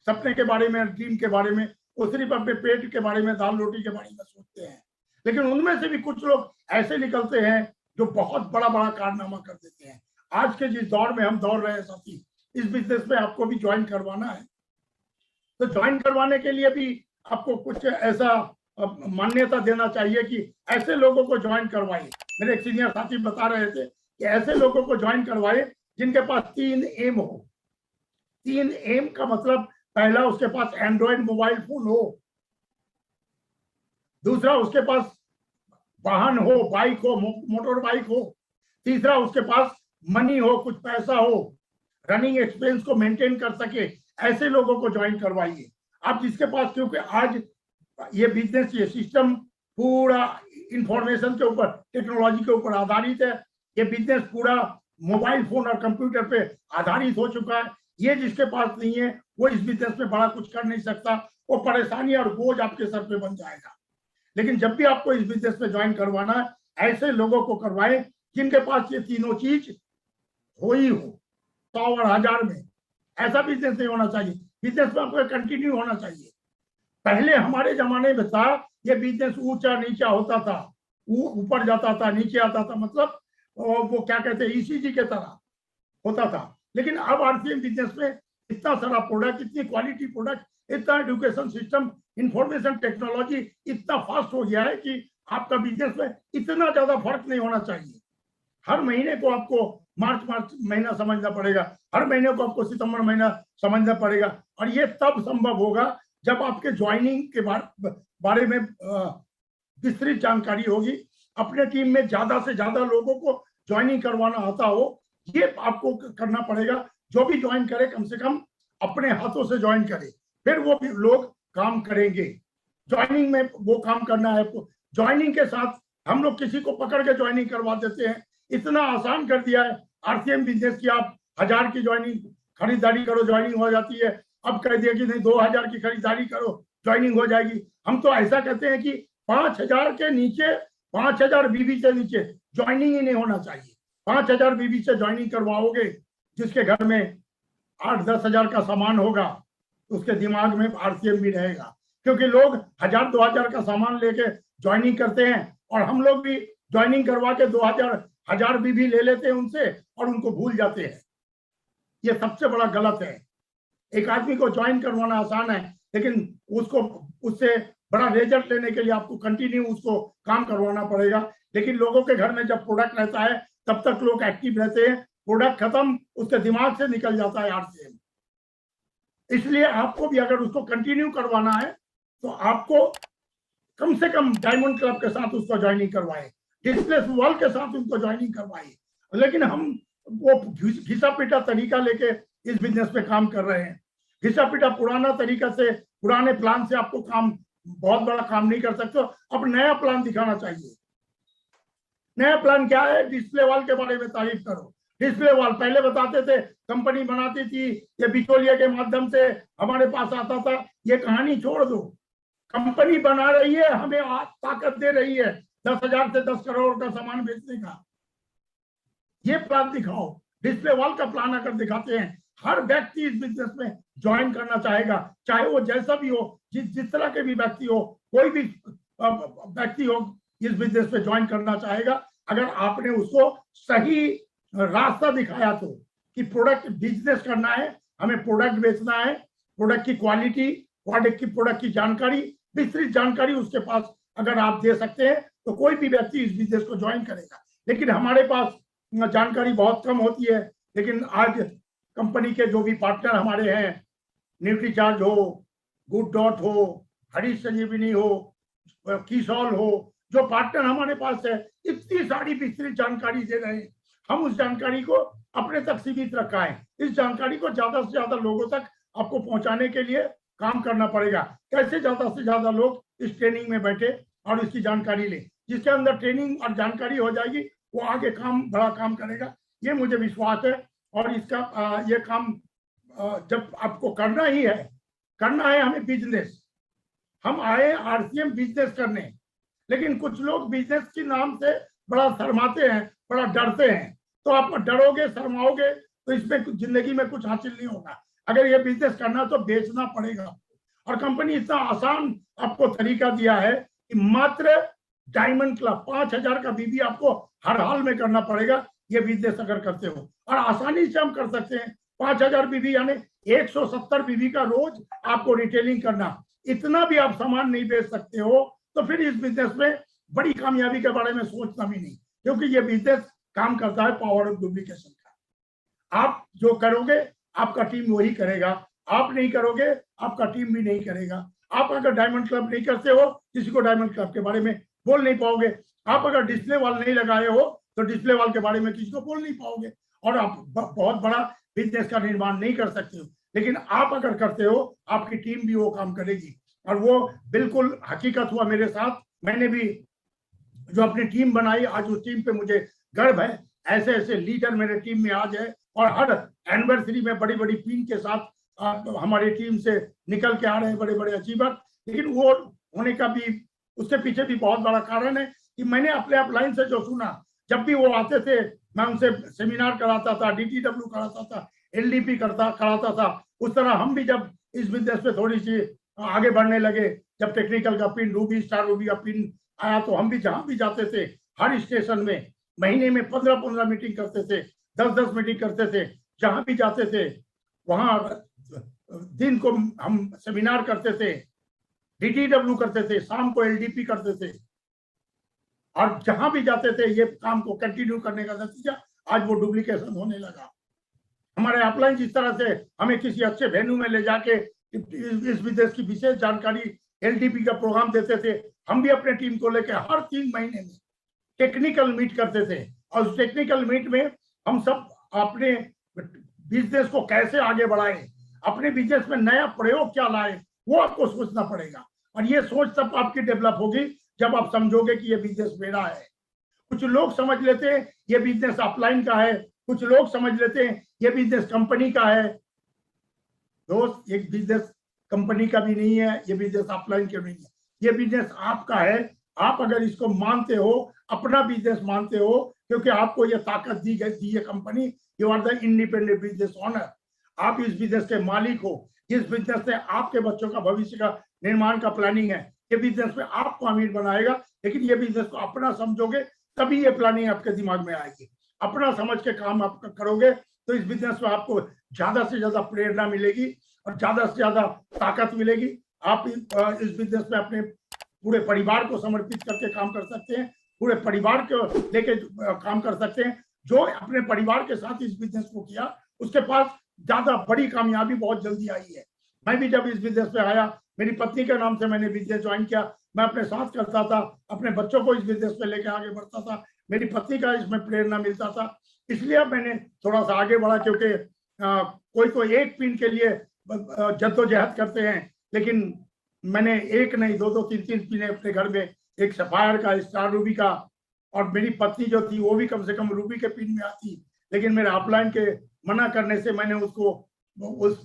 सपने के बारे में, ड्रीम के बारे में, वो सिर्फ अपने पेट के बारे में, दाल रोटी के बारे में सोचते हैं। लेकिन उनमें से भी कुछ लोग ऐसे निकलते हैं जो बहुत बड़ा कारनामा कर देते हैं। आज के जिस दौर में हम दौड़ रहे हैं साथी, इस बिजनेस में आपको भी ज्वाइन करवाना है, तो ज्वाइन करवाने के लिए भी आपको कुछ ऐसा मान्यता देना चाहिए कि ऐसे लोगों को ज्वाइन करवाइए। मेरे एक सीनियर साथी बता रहे थे कि ऐसे लोगों को ज्वाइन करवाइए जिनके पास 3 एम हो। 3 एम का मतलब, पहला उसके पास एंड्रॉइड मोबाइल फोन हो, दूसरा उसके पास वाहन हो, बाइक हो, मोटर बाइक हो, तीसरा उसके पास मनी हो, कुछ पैसा हो, रनिंग एक्सपेंस को मेंटेन कर सके। ऐसे लोगों को ज्वाइन करवाइए आप, जिसके पास, क्योंकि आज ये बिजनेस, ये सिस्टम पूरा इंफॉर्मेशन के ऊपर, टेक्नोलॉजी के ऊपर आधारित है। ये बिजनेस पूरा मोबाइल फोन और कंप्यूटर पे आधारित हो चुका है। ये जिसके पास नहीं है वो इस बिजनेस में बड़ा कुछ कर नहीं सकता, वो परेशानी और बोझ आपके सर पे बन जाएगा। लेकिन जब भी आपको इस बिजनेस में ज्वाइन करवाना है, ऐसे लोगों को करवाएं जिनके पास ये तीनों चीज हो ही हो। 100 और 1000 में ऐसा बिजनेस नहीं होना चाहिए। बिजनेस में आपको कंटिन्यू होना चाहिए। पहले हमारे जमाने में था ये बिजनेस ऊंचा नीचा होता था, ऊपर जाता था, नीचे आता था, मतलब वो क्या कहते हैं, ईसीजी के तरह होता था। लेकिन अब आरसीएम बिजनेस में इतना सारा प्रोडक्ट, इतनी क्वालिटी प्रोडक्ट, इतना एजुकेशन सिस्टम, इंफॉर्मेशन टेक्नोलॉजी इतना फास्ट हो गया है कि आपका बिजनेस में इतना ज्यादा फर्क नहीं होना चाहिए। हर महीने को आपको मार्च महीना समझना पड़ेगा, हर महीने को आपको सितंबर महीना समझना पड़ेगा। और ये तब संभव होगा जब आपके ज्वाइनिंग के बारे में विस्तृत जानकारी होगी, अपने टीम में ज्यादा से ज्यादा लोगों को ज्वाइनिंग करवाना आता हो, ये आपको करना पड़ेगा। जो भी ज्वाइन करे कम से कम अपने हाथों से ज्वाइन करे, फिर वो भी लोग काम करेंगे। ज्वाइनिंग में वो काम करना है। ज्वाइनिंग के साथ हम लोग किसी को पकड़ के ज्वाइनिंग करवा देते हैं। इतना आसान कर दिया है आरसीएम बिजनेस की, आप 1000 की ज्वाइनिंग खरीदारी करो ज्वाइनिंग हो जाती है। अब कह दिया कि नहीं 2000 की खरीदारी करो ज्वाइनिंग हो जाएगी। हम तो ऐसा कहते हैं कि 5000 के नीचे, 5000 बीबी से नीचे ज्वाइनिंग ही नहीं होना चाहिए। 5000 बीबी से ज्वाइनिंग करवाओगे, जिसके घर में 8-10 हजार का सामान होगा, उसके दिमाग में आरसीएम भी रहेगा। क्योंकि लोग 1000-2000 का सामान लेके ज्वाइनिंग करते हैं, और हम लोग भी ज्वाइनिंग करवा के 2000 बीबी ले लेते हैं उनसे और उनको भूल जाते हैं। ये सबसे बड़ा गलत है। एक आदमी को ज्वाइन करवाना आसान है, लेकिन उसको उससे बड़ा रिजल्ट लेने के लिए आपको कंटिन्यू उसको काम करवाना पड़ेगा। लेकिन लोगों के घर में जब प्रोडक्ट रहता है तब तक लोग एक्टिव रहते हैं, प्रोडक्ट खत्म उसके दिमाग से निकल जाता है आरसीएम। इसलिए आपको भी अगर उसको कंटिन्यू करवाना है तो आपको कम से कम डायमंड क्लब के साथ उसको ज्वाइनिंग करवाए, डिस्प्ले वॉल के साथ उनको ज्वाइनिंग करवाए। लेकिन हम वो घिसा पिटा तरीका लेके इस बिजनेस पे काम कर रहे हैं। घिसा पिटा पुराना तरीका से, पुराने प्लान से आपको काम, बहुत बड़ा काम नहीं कर सकते। अब नया प्लान दिखाना चाहिए। नया प्लान क्या है? डिस्प्ले वॉल के बारे में तारीफ करो। डिस्प्ले वॉल पहले बताते थे कंपनी बनाती थी, ये बिचौलिया के माध्यम से हमारे पास आता था। ये कहानी छोड़ दो, कंपनी बना रही है, हमें ताकत दे रही है 10,000 से 10 करोड़ का सामान बेचने का। ये प्लान दिखाओ। डिस्प्ले वॉल का प्लान अगर दिखाते हैं, हर व्यक्ति इस बिजनेस में ज्वाइन करना चाहेगा, चाहे वो जैसा भी हो, जिस तरह के भी व्यक्ति हो, कोई भी व्यक्ति हो इस बिजनेस पे ज्वाइन करना चाहेगा, अगर आपने उसको सही रास्ता दिखाया तो। कि प्रोडक्ट बिजनेस करना है, हमें प्रोडक्ट बेचना है, प्रोडक्ट की क्वालिटी, प्रोडक्ट की जानकारी, विस्तृत जानकारी उसके पास अगर आप दे सकते हैं तो कोई भी व्यक्ति इस बिजनेस को ज्वाइन करेगा। लेकिन हमारे पास जानकारी बहुत कम होती है। लेकिन आज कंपनी के जो भी पार्टनर हमारे हैं, न्यूट्रीचार्ज हो, गुड डॉट हो, हरीश संजीवनी हो, कीसॉल हो, जो पार्टनर हमारे पास है, इतनी सारी विस्तृत जानकारी दे रहे हैं। हम उस जानकारी को अपने तक सीमित रखा है। इस जानकारी को ज्यादा से ज्यादा लोगों तक आपको पहुंचाने के लिए काम करना पड़ेगा। कैसे ज्यादा से ज्यादा लोग इस ट्रेनिंग में बैठे और इसकी जानकारी ले। जिसके अंदर ट्रेनिंग और जानकारी हो जाएगी वो आगे बड़ा काम करेगा, ये मुझे विश्वास है। और इसका ये काम जब आपको करना ही है, करना है हमें बिजनेस। हम आए आरसीएम बिजनेस करने, लेकिन कुछ लोग बिजनेस के नाम से बड़ा शर्माते हैं, बड़ा डरते हैं। तो आप डरोगे, शर्माओगे तो इसमें जिंदगी में कुछ हासिल नहीं होगा। अगर ये बिजनेस करना तो बेचना पड़ेगा। और कंपनी इतना आसान आपको तरीका दिया है कि मात्र डायमंड क्लब 5000 का बीबी आपको हर हाल में करना पड़ेगा, ये बिजनेस अगर करते हो। और आसानी से हम कर सकते हैं। 5000 बीबी यानी 170 बीबी का रोज आपको रिटेलिंग करना। इतना भी आप सामान नहीं बेच सकते हो तो फिर इस बिजनेस में बड़ी कामयाबी के बारे में सोचना भी नहीं, क्योंकि ये बिजनेस काम करता है पावर ऑफ डुप्लीकेशन का। आप जो करोगे आपका टीम वही करेगा, आप नहीं करोगे आपका टीम भी नहीं करेगा। आप अगर डायमंड क्लब नहीं करते हो, किसी को डायमंड क्लब के बारे में बोल नहीं पाओगे। आप अगर डिस्प्ले वॉल नहीं लगाए हो तो डिस्प्ले वॉल के बारे में किसी को बोल नहीं पाओगे, और आप बहुत बड़ा बिजनेस का निर्माण नहीं कर सकते हो। लेकिन आप अगर करते हो, आपकी टीम भी वो काम करेगी। और वो बिल्कुल हकीकत हुआ मेरे साथ। मैंने भी जो अपनी टीम बनाई, आज उस टीम पे मुझे गर्व है। ऐसे ऐसे लीडर मेरे टीम में आज है, और हर एनिवर्सरी में बड़ी बड़ी टीम के साथ हमारी टीम से निकल के आ रहे हैं बड़े बड़े अचीवर। लेकिन वो होने का भी, उसके पीछे भी बहुत बड़ा कारण है कि मैंने अपने अपलाइन से जो सुना, जब भी वो आते थे मैं उनसे सेमिनार कराता था, DTW कराता था, LDP कराता था। उस तरह हम भी जब इस बिजनेस पे थोड़ी सी आगे बढ़ने लगे, जब टेक्निकल का पिन, रूबी स्टार रूबी का पिन आया, तो हम भी जहां भी जाते थे, हर स्टेशन में महीने में 15-15 मीटिंग करते थे, 10-10 मीटिंग करते थे। जहां भी जाते थे वहां दिन को हम सेमिनार करते थे, DTW करते थे, शाम को LDP करते थे। और जहां भी जाते थे ये काम को कंटिन्यू करने का नतीजा आज वो डुप्लीकेशन होने लगा। हमारे अपलाइन जिस तरह से हमें किसी अच्छे वेन्यू में ले जाके इस बिजनेस की विशेष जानकारी LDP का प्रोग्राम देते थे। हम भी अपने टीम को लेकर हर 3 महीने में टेक्निकल मीट करते थे और उस टेक्निकल मीट में हम सब अपने बिजनेस को कैसे आगे बढ़ाएं, अपने बिजनेस में नया प्रयोग क्या लाए, वो आपको सोचना पड़ेगा। और ये सोच तब आपकी डेवलप होगी जब आप समझोगे कि ये बिजनेस मेरा है। कुछ लोग समझ लेते हैं ये बिजनेस ऑफलाइन का है, कुछ लोग समझ लेते हैं ये बिजनेस कंपनी का है। दोस्त, एक बिजनेस कंपनी का भी नहीं है, ये बिजनेस ऑफलाइन का नहीं है, ये बिजनेस आपका है। आप अगर इसको मानते हो, अपना बिजनेस मानते हो, क्योंकि आपको ये ताकत दी गई है company, you are the independent business owner. आप इस बिजनेस के मालिक हो। इस बिजनेस से आपके बच्चों का भविष्य का निर्माण का प्लानिंग है। ये बिजनेस में आपको अमीर बनाएगा, लेकिन ये बिजनेस को अपना समझोगे तभी ये प्लानिंग आपके दिमाग में आएगी। अपना समझ के काम आप करोगे तो इस बिजनेस में आपको ज्यादा से ज्यादा प्रेरणा मिलेगी और ज्यादा से ज्यादा ताकत मिलेगी। आप इस बिजनेस में अपने पूरे परिवार को समर्पित करके काम कर सकते हैं, पूरे परिवार को लेके काम कर सकते हैं। जो अपने परिवार के साथ इस बिजनेस को किया, उसके पास ज्यादा बड़ी कामयाबी बहुत जल्दी आई है। मैं भी जब इस बिजनेस पे आया, मेरी पत्नी के नाम से मैंने बिजनेस ज्वाइन किया, मैं अपने साथ करता था, अपने बच्चों को इस बिजनेस पे लेके आगे बढ़ता था, मेरी पत्नी का इसमें प्रेरणा मिलता था। इसलिए अब मैंने थोड़ा सा आगे बढ़ा, क्योंकि कोई तो एक पिन के लिए जद्दोजहद करते हैं, लेकिन मैंने एक नहीं, 2-2, 3-3 पिने अपने घर में, एक सफायर का, स्टार रूबी का, और मेरी पत्नी जो थी वो भी कम से कम रूबी के पिन में आती, लेकिन मेरे अपलाइन के मना करने से मैंने उसको उस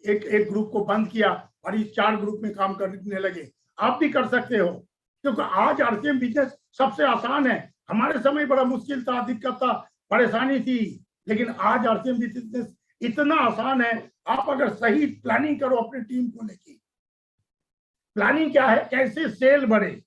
एक ग्रुप को बंद किया और इस 4 ग्रुप में काम करने लगे। आप भी कर सकते हो, क्योंकि आज RCM बिजनेस सबसे आसान है। हमारे समय बड़ा मुश्किल था, दिक्कत था, परेशानी थी, लेकिन आज RCM बिजनेस इतना आसान है। आप अगर सही प्लानिंग करो अपनी टीम को लेके, प्लानिंग क्या है, कैसे सेल बढ़े,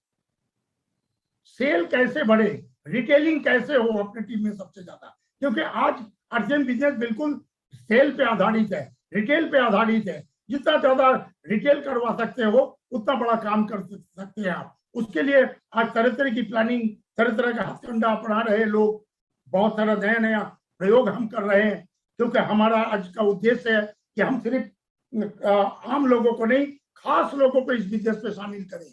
सेल कैसे बढ़े, रिटेलिंग कैसे हो अपनी टीम में सबसे ज्यादा, क्योंकि आज RCM बिजनेस बिल्कुल सेल पे आधारित है, रिटेल पे आधारित है। जितना ज्यादा रिटेल करवा सकते हो उतना बड़ा काम कर सकते हैं आप। उसके लिए आज तरह तरह की प्लानिंग, तरह तरह का हथकंडा अपना रहे लोग, बहुत सारा नया नया प्रयोग हम कर रहे हैं, क्योंकि हमारा आज का उद्देश्य है कि हम सिर्फ आम लोगों को नहीं, खास लोगों को इस बिजनेस पे शामिल करें,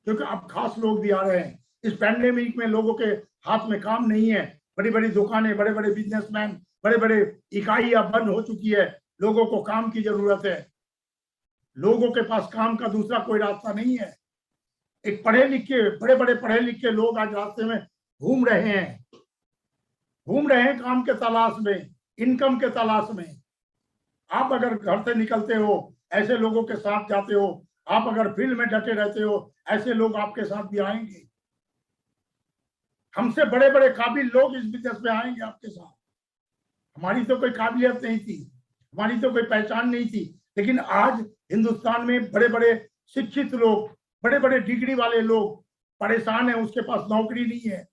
क्योंकि अब खास लोग भी आ रहे हैं। इस पैंडेमिक में लोगों के हाथ में काम नहीं है, बड़ी बड़ी दुकानें, बड़े बड़े बिजनेसमैन, बड़े बड़े इकाइयां बंद हो चुकी है, लोगों को काम की जरूरत है। लोगों के पास काम का दूसरा कोई रास्ता नहीं है। एक पढ़े लिखे, बड़े बड़े पढ़े लिखे लोग आज रास्ते में घूम रहे हैं काम के तलाश में, इनकम के तलाश में। आप अगर घर से निकलते हो, ऐसे लोगों के साथ जाते हो, आप अगर फील्ड में डटे रहते हो, ऐसे लोग आपके साथ भी आएंगे। हमसे बड़े बड़े काबिल लोग इस बिजनेस में आएंगे आपके साथ। हमारी तो कोई काबिलियत नहीं थी, हमारी तो कोई पहचान नहीं थी, लेकिन आज हिंदुस्तान में बड़े बड़े शिक्षित लोग, बड़े बड़े डिग्री वाले लोग परेशान है, उसके पास नौकरी नहीं है,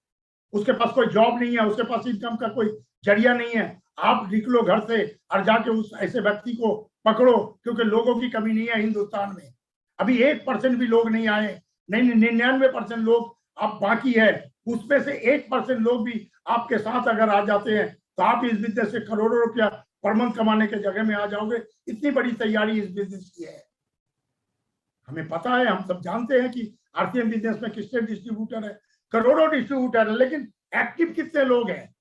उसके पास कोई जॉब नहीं है, उसके पास इनकम का कोई जरिया नहीं है। आप निकलो घर से और जाके उस ऐसे व्यक्ति को पकड़ो, क्योंकि लोगों की कमी नहीं है हिंदुस्तान में। अभी 1% भी लोग नहीं आए, नहीं 99% लोग अब बाकी है। उसमें से 1% लोग भी आपके साथ अगर आ जाते हैं तो आप इस बिजनेस से करोड़ों रुपया पर मंथ कमाने के जगह में आ जाओगे। इतनी बड़ी तैयारी इस बिजनेस की है। हमें पता है, हम सब जानते हैं कि RCM बिजनेस में कितने डिस्ट्रीब्यूटर है, करोड़ों डिस्ट्रीब्यूटर है, लेकिन एक्टिव कितने लोग हैं?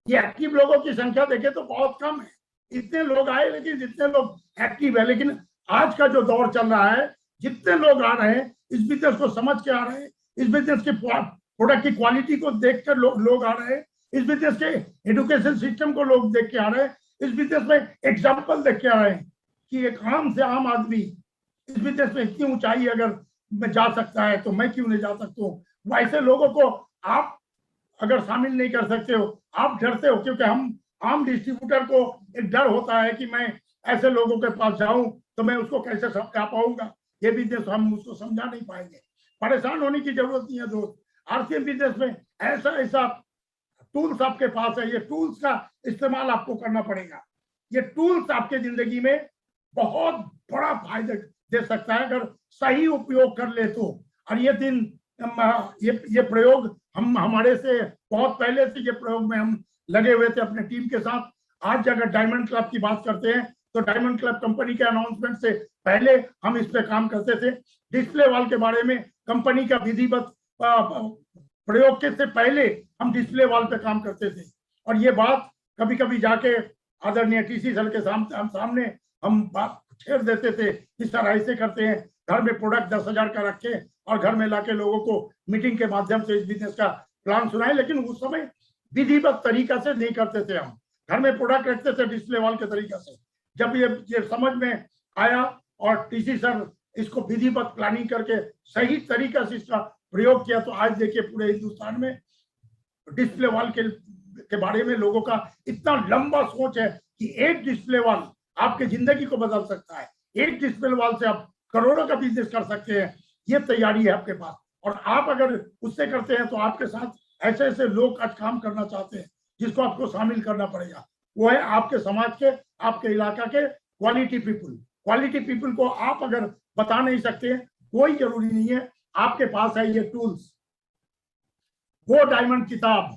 ये एक्टिव लोगों की संख्या देखें तो बहुत कम है। इतने लोग आए, लेकिन जितने लोग एक्टिव है, लेकिन आज का जो दौर चल रहा है, जितने लोग आ रहे हैं इस बिजनेस को समझ के आ रहे हैं, इस बिजनेस के प्रोडक्ट की क्वालिटी को देखकर लोग आ रहे हैं, इस बिजनेस के एजुकेशन सिस्टम को लोग देख के आ रहे हैं, इस बिजनेस में एग्जाम्पल देख के आ रहे हैं कि एक आम से आम आदमी इस बिजनेस में इतनी ऊंचाई अगर मैं जा सकता है तो मैं क्यों नहीं जा सकता हूँ। वैसे लोगों को आप अगर शामिल नहीं कर सकते हो, आप डरते हो, क्योंकि हम आम डिस्ट्रीब्यूटर को एक डर होता है कि मैं ऐसे लोगों के पास जाऊं तो मैं उसको कैसे समझा पाऊंगा, ये बिजनेस हम उसको समझा नहीं पाएंगे। परेशान होने की जरूरत नहीं है दोस्त। RCM बिजनेस में ऐसा टूल्स आपके पास है, ये टूल्स का इस्तेमाल आपको करना पड़ेगा। ये टूल्स आपके जिंदगी में बहुत बड़ा फायदा दे सकता है अगर सही उपयोग कर ले तो। और ये दिन ये प्रयोग हम हमारे से बहुत पहले से ये प्रयोग में हम लगे हुए थे अपने टीम के साथ। आज अगर डायमंड क्लब की बात करते हैं तो डायमंड क्लब कंपनी के अनाउंसमेंट से पहले हम इस पे काम करते थे। डिस्प्ले वॉल के बारे में कंपनी का विधिवत प्रयोग के से पहले हम डिस्प्ले वॉल पे काम करते थे। और ये बात कभी कभी जाके आदरणीय टीसी सर के सामने हम बात छेड़ देते थे कि सर ऐसे करते हैं, घर में प्रोडक्ट 10,000 का रखे और घर में लाके लोगों को मीटिंग के माध्यम से इस बिजनेस का प्लान सुनाए, लेकिन उस समय विधिवत तरीका से नहीं करते थे। हम घर में प्रोडक्ट रखते थे डिस्प्ले वॉल के तरीका से। जब ये समझ में आया और टीसी सर इसको विधिवत प्लानिंग करके सही तरीका से इसका प्रयोग किया, तो आज देखिए पूरे हिंदुस्तान में डिस्प्ले वॉल के बारे में लोगों का इतना लंबा सोच है कि एक डिस्प्ले वॉल आपकी जिंदगी को बदल सकता है। एक डिस्प्ले वॉल से आप करोड़ों का बिजनेस कर सकते हैं। ये तैयारी है आपके पास, और आप अगर उससे करते हैं तो आपके साथ ऐसे ऐसे लोग आज काम करना चाहते हैं जिसको आपको शामिल करना पड़ेगा। वो है आपके समाज के, आपके इलाका के क्वालिटी पीपुल। क्वालिटी पीपुल को आप अगर बता नहीं सकते, कोई जरूरी नहीं है, आपके पास है ये टूल्स। वो डायमंड किताब,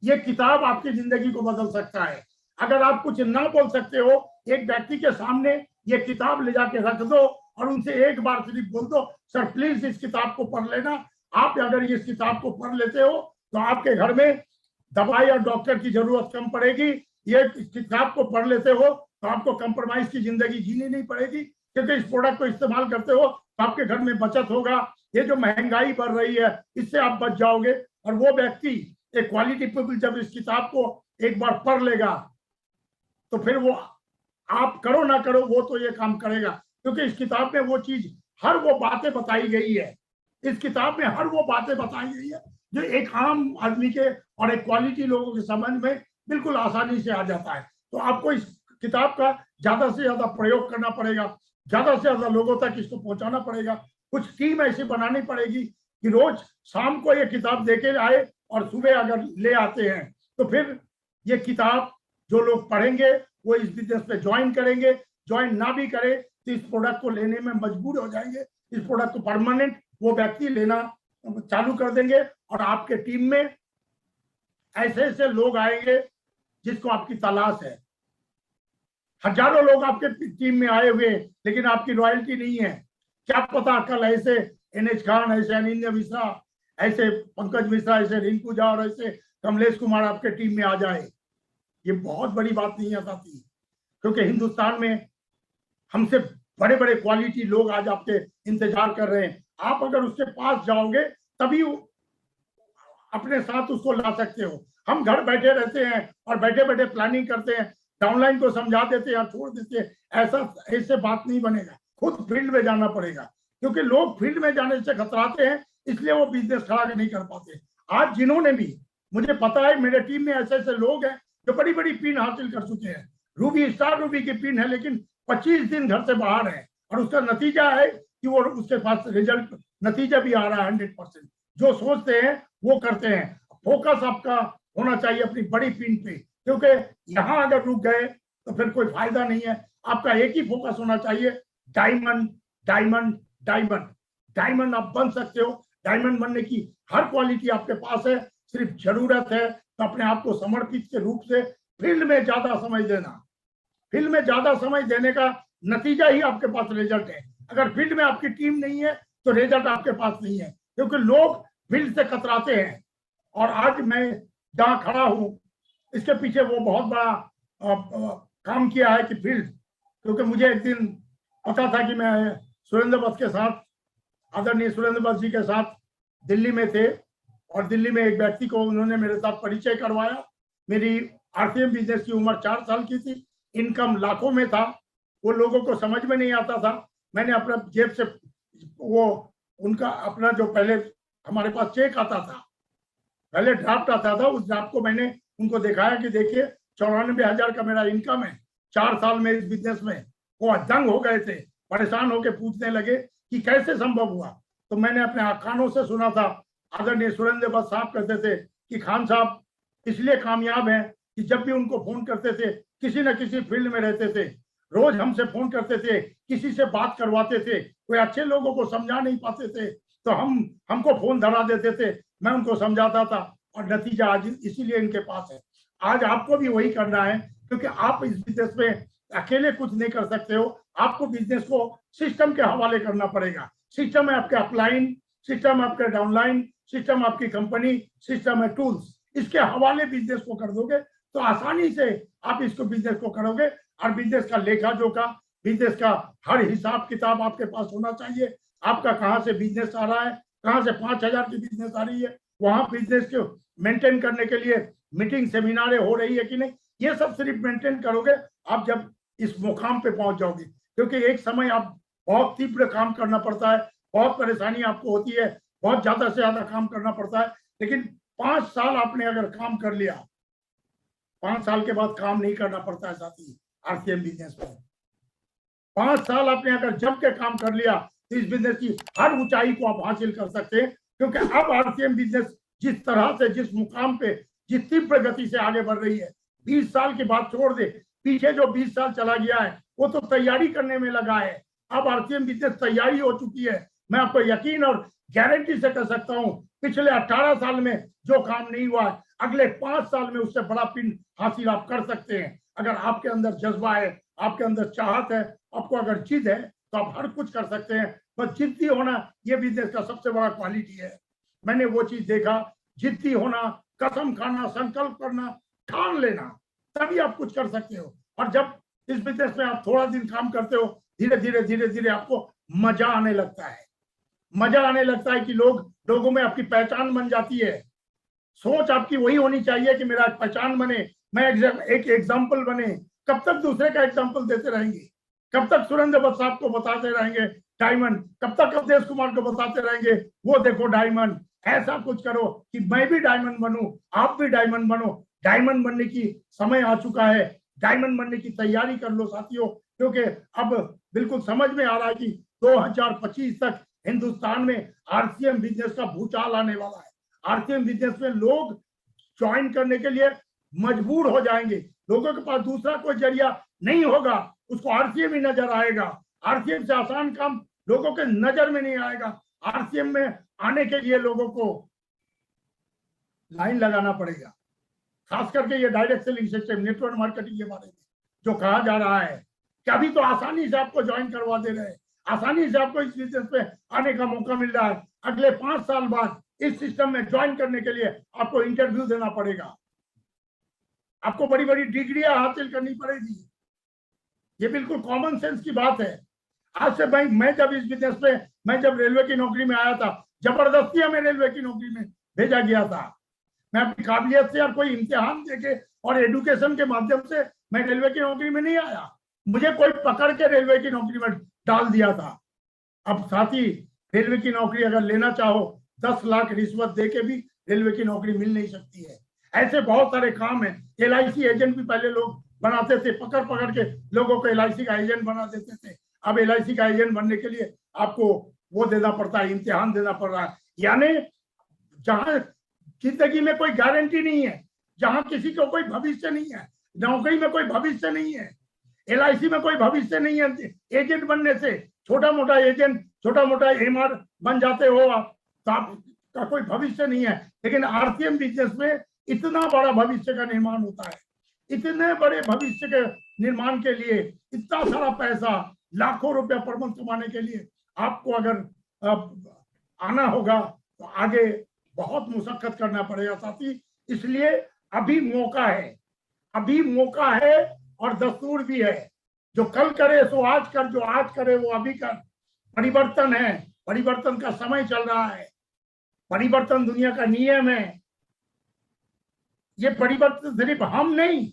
ये किताब आपकी जिंदगी को बदल सकता है। अगर आप कुछ ना बोल सकते हो, एक व्यक्ति के सामने ये किताब ले जाके रख दो और उनसे एक बार सिर्फ बोल दो, सर प्लीज इस किताब को पढ़ लेना। आप अगर इस किताब को पढ़ लेते हो तो आपके घर में दवाई और डॉक्टर की जरूरत कम पड़ेगी। ये किताब को पढ़ लेते हो तो आपको कंप्रोमाइज की जिंदगी जीनी नहीं पड़ेगी, क्योंकि इस प्रोडक्ट को इस्तेमाल करते हो तो आपके घर में बचत होगा। ये जो महंगाई बढ़ रही है इससे आप बच जाओगे। और वो व्यक्ति, एक क्वालिटी पीपल, जब इस किताब को एक बार पढ़ लेगा तो फिर वो, आप करो ना करो, वो तो ये काम करेगा, क्योंकि इस किताब में वो चीज, हर वो बातें बताई गई है। इस किताब में हर वो बातें बताई गई है जो एक आम आदमी के और एक क्वालिटी लोगों के समझ में बिल्कुल आसानी से आ जाता है। तो आपको इस किताब का ज्यादा से ज्यादा प्रयोग करना पड़ेगा, ज्यादा से ज्यादा लोगों तक इसको पहुंचाना पड़ेगा। कुछ टीम ऐसी बनानी पड़ेगी कि रोज शाम को ये किताब देके आए और सुबह अगर ले आते हैं तो फिर ये किताब जो लोग पढ़ेंगे वो इस बिजनेस पे ज्वाइन करेंगे। ज्वाइन ना भी करे तो इस प्रोडक्ट को लेने में मजबूर हो जाएंगे। इस प्रोडक्ट को परमानेंट वो व्यक्ति लेना चालू कर देंगे और आपके टीम में ऐसे ऐसे लोग आएंगे जिसको आपकी तलाश है। हजारों लोग आपके टीम में आए हुए लेकिन आपकी लॉयल्टी नहीं है। क्या पता कल ऐसे NH खान, ऐसे अनिंद्य मिश्रा, ऐसे पंकज मिश्रा, ऐसे रिंकू झा और ऐसे कमलेश कुमार आपके टीम में आ जाए। ये बहुत बड़ी बात नहीं आती, क्योंकि हिंदुस्तान में हमसे बड़े बड़े क्वालिटी लोग आज आपके इंतजार कर रहे हैं। आप अगर उसके पास जाओगे तभी अपने साथ उसको ला सकते हो। हम घर बैठे रहते हैं और बैठे बैठे प्लानिंग करते हैं, डाउनलाइन को समझा देते हैं, छोड़ देते हैं। ऐसे बात नहीं बनेगा। खुद फील्ड में जाना पड़ेगा, क्योंकि लोग फील्ड में जाने से खतराते हैं, इसलिए वो बिजनेस खड़ा नहीं कर पाते। आज जिन्होंने भी, मुझे पता है मेरे टीम में ऐसे ऐसे लोग हैं जो बड़ी बड़ी पिन हासिल कर चुके हैं। रूबी, स्टार रूबी की पिन है, लेकिन 25 दिन घर से बाहर है और उसका नतीजा है कि वो, उसके पास रिजल्ट, नतीजा भी आ रहा है 100%। जो सोचते हैं वो करते हैं। फोकस आपका होना चाहिए अपनी बड़ी पिन पे, क्योंकि यहाँ अगर रुक गए तो फिर कोई फायदा नहीं है। आपका एक ही फोकस होना चाहिए, डायमंड डायमंड डायमंड। डायमंड आप बन सकते हो। डायमंड बनने की हर क्वालिटी आपके पास है, सिर्फ जरूरत है तो अपने आप को समर्पित के रूप से फील्ड में ज्यादा समय देना। फील्ड में ज्यादा समय देने का नतीजा ही आपके पास रिजल्ट है। अगर फील्ड में आपकी टीम नहीं है तो रिजल्ट आपके पास नहीं है, क्योंकि लोग फील्ड से कतराते हैं। और आज मैं जहां खड़ा हूं इसके पीछे वो बहुत बड़ा काम किया है कि फील्ड, क्योंकि मुझे एक दिन पता था कि मैं सुरेंद्र बस के साथ, आदरणीय सुरेंद्र बस जी के साथ दिल्ली में थे, और दिल्ली में एक व्यक्ति को उन्होंने मेरे साथ परिचय करवाया। मेरी RCM बिजनेस की उम्र 4 साल की थी, इनकम लाखों में था। वो लोगों को समझ में नहीं आता था। मैंने अपना जेब से वो उनका अपना जो पहले हमारे पास चेक आता था, पहले ड्राफ्ट आता था, उस ड्राफ्ट को मैंने उनको दिखाया कि देखिए 94,000 का मेरा इनकम है 4 साल में इस बिजनेस में। वो दंग हो गए थे, परेशान होकर पूछने लगे कि कैसे संभव हुआ। तो मैंने अपने कानों से सुना था, आदरणीय सुरेंद्र बस साहब कहते थे कि खान साहब इसलिए कामयाब हैं कि जब भी उनको फोन करते थे, किसी न किसी फील्ड में रहते थे, रोज हमसे फोन करते थे, किसी से बात करवाते थे। कोई अच्छे लोगों को समझा नहीं पाते थे तो हमको फोन धरा देते थे, मैं उनको समझाता था, और नतीजा आज इसीलिए इनके पास है। आज आपको भी वही करना है, क्योंकि आप इस बिजनेस में अकेले कुछ नहीं कर सकते हो, आपको बिजनेस को सिस्टम के हवाले करना पड़ेगा। सिस्टम है आपके अपलाइन, सिस्टम आपके डाउनलाइन, सिस्टम आपकी कंपनी, सिस्टम है टूल्स, इसके हवाले बिजनेस को कर दोगे तो आसानी से आप इसको बिजनेस को करोगे। और बिजनेस का लेखा जोखा, बिजनेस का हर हिसाब किताब आपके पास होना चाहिए। आपका कहाँ से बिजनेस आ रहा है, कहाँ से 5,000 की बिजनेस आ रही है, वहां बिजनेस को मेंटेन करने के लिए मीटिंग सेमिनारें हो रही है कि नहीं, ये सब सिर्फ मेंटेन करोगे आप जब इस मुकाम पे पहुंच जाओगे। क्योंकि एक समय आप बहुत तीव्र काम करना पड़ता है, बहुत परेशानी आपको होती है, बहुत ज्यादा से ज्यादा काम करना पड़ता है, लेकिन 5 साल आपने अगर काम कर लिया, 5 साल के बाद काम नहीं करना पड़ता है साथी आरसीएम बिजनेस में। 5 साल आपने अगर जम के काम कर लिया तो इस बिजनेस की हर ऊंचाई को आप हासिल कर सकते हैं। क्योंकि अब आरसीएम बिजनेस जिस तरह से, जिस मुकाम पे, जिस तीव्र गति से आगे बढ़ रही है, 20 साल की बात छोड़ दे, पीछे जो 20 साल चला गया है वो तो तैयारी करने में लगा है। अब आरसीएम बिजनेस तैयारी हो चुकी है। मैं आपको यकीन और गारंटी से कह सकता हूं, पिछले 18 साल में जो काम नहीं हुआ है, अगले 5 साल में उससे बड़ा पिन हासिल आप कर सकते हैं। अगर आपके अंदर जज्बा है, आपके अंदर चाहत है, आपको अगर जिद है, तो आप हर कुछ कर सकते हैं। बस जिद्दी होना ये बिजनेस का सबसे बड़ा क्वालिटी है। मैंने वो चीज देखा, जिद्दी होना, कसम खाना, संकल्प करना, ठान लेना, तभी आप कुछ कर सकते हो। और जब इस बिजनेस में आप थोड़ा दिन काम करते हो, धीरे धीरे धीरे धीरे आपको मजा आने लगता है। मजा आने लगता है कि लोगों में आपकी पहचान बन जाती है। सोच आपकी वही होनी चाहिए कि मेरा पहचान बने, मैं एक एग्जाम्पल बने। कब तक दूसरे का एग्जाम्पल देते रहेंगे, कब तक सुरेंद्र बस साहब को बताते रहेंगे डायमंड, कब तक अवधेश कुमार को बताते रहेंगे वो देखो डायमंड। ऐसा कुछ करो कि मैं भी डायमंड बनूं, आप भी डायमंड बनो। डायमंड बनने की समय आ चुका है, डायमंड बनने की तैयारी कर लो साथियों। क्योंकि अब बिल्कुल समझ में आ रहा है कि 2025 तक हिंदुस्तान में आरसीएम बिजनेस का भूचाल आने वाला है। आरसीएम बिजनेस में लोग ज्वाइन करने के लिए मजबूर हो जाएंगे। लोगों के पास दूसरा कोई जरिया नहीं होगा, उसको आरसीएम ही नजर आएगा। आरसीएम से आसान काम लोगों के नजर में नहीं आएगा। आरसीएम में आने के लिए लोगों को लाइन लगाना पड़ेगा। खास करके ये direct selling system, network marketing के बारे में जो कहा जा रहा है कि अभी तो आसानी से आपको ज्वाइन करवा दे रहे हैं, आसानी से आपको इस बिजनेस पे आने का मौका मिल रहा है। अगले 5 साल बाद इस सिस्टम में ज्वाइन करने के लिए आपको इंटरव्यू देना पड़ेगा, आपको बड़ी बड़ी डिग्रियां हासिल करनी पड़ेगी। ये बिल्कुल कॉमन सेंस की बात है। आज से भाई मैं जब इस बिजनेस पे, मैं जब रेलवे की नौकरी में आया था, जबरदस्ती हमें रेलवे की नौकरी में भेजा गया था। मैं अपनी काबिलियत से और कोई इम्तिहान देके और एडुकेशन के माध्यम से मैं रेलवे की नौकरी में नहीं आया, मुझे कोई पकड़ के रेलवे की नौकरी में डाल दिया था। अब साथी रेलवे की नौकरी अगर लेना चाहो, 10 लाख रिश्वत दे के भी रेलवे की नौकरी मिल नहीं सकती है। ऐसे बहुत सारे काम है। LIC एजेंट भी पहले लोग बनाते थे, पकड़ पकड़ के लोगों को LIC का एजेंट बना देते थे। अब LIC का एजेंट बनने के लिए आपको वो देना पड़ता है, इम्तिहान देना पड़ रहा है। यानी जहां जिंदगी में कोई गारंटी नहीं है, जहां किसी को कोई भविष्य नहीं है, नौकरी में कोई भविष्य नहीं है, LIC में कोई भविष्य नहीं है। एजेंट बनने से, छोटा मोटा एजेंट, छोटा मोटा MR बन जाते हो आप, तो आपका कोई भविष्य नहीं है। लेकिन आरसीएम बिजनेस में इतना बड़ा भविष्य का निर्माण होता है। इतने बड़े भविष्य के निर्माण के लिए इतना सारा पैसा, लाखों रुपया पर मंथ कमाने के लिए आपको अगर आना होगा तो आगे बहुत मुशक्कत करना पड़ेगा साथी। इसलिए अभी मौका है, अभी मौका है और दस्तूर भी है। जो कल करे सो आज कर, जो आज करे वो अभी कर। परिवर्तन है, परिवर्तन का समय चल रहा है, परिवर्तन दुनिया का नियम है। ये परिवर्तन सिर्फ हम नहीं,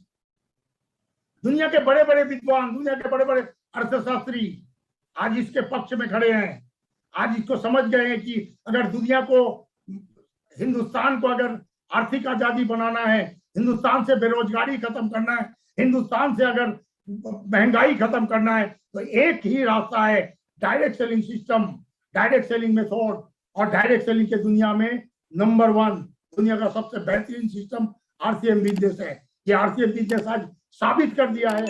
दुनिया के बड़े बड़े विद्वान, दुनिया के बड़े बड़े अर्थशास्त्री आज इसके पक्ष में खड़े हैं। आज इसको समझ गए हैं कि अगर दुनिया को, हिंदुस्तान को अगर आर्थिक आजादी बनाना है, हिंदुस्तान से बेरोजगारी खत्म करना है, हिंदुस्तान से अगर महंगाई खत्म करना है, तो एक ही रास्ता है, direct selling system, direct selling method. और डायरेक्ट सेलिंग के दुनिया में नंबर 1, दुनिया का सबसे बेहतरीन सिस्टम आरसीएम बिजनेस है। ये आरसीएम बिजनेस आज साबित कर दिया है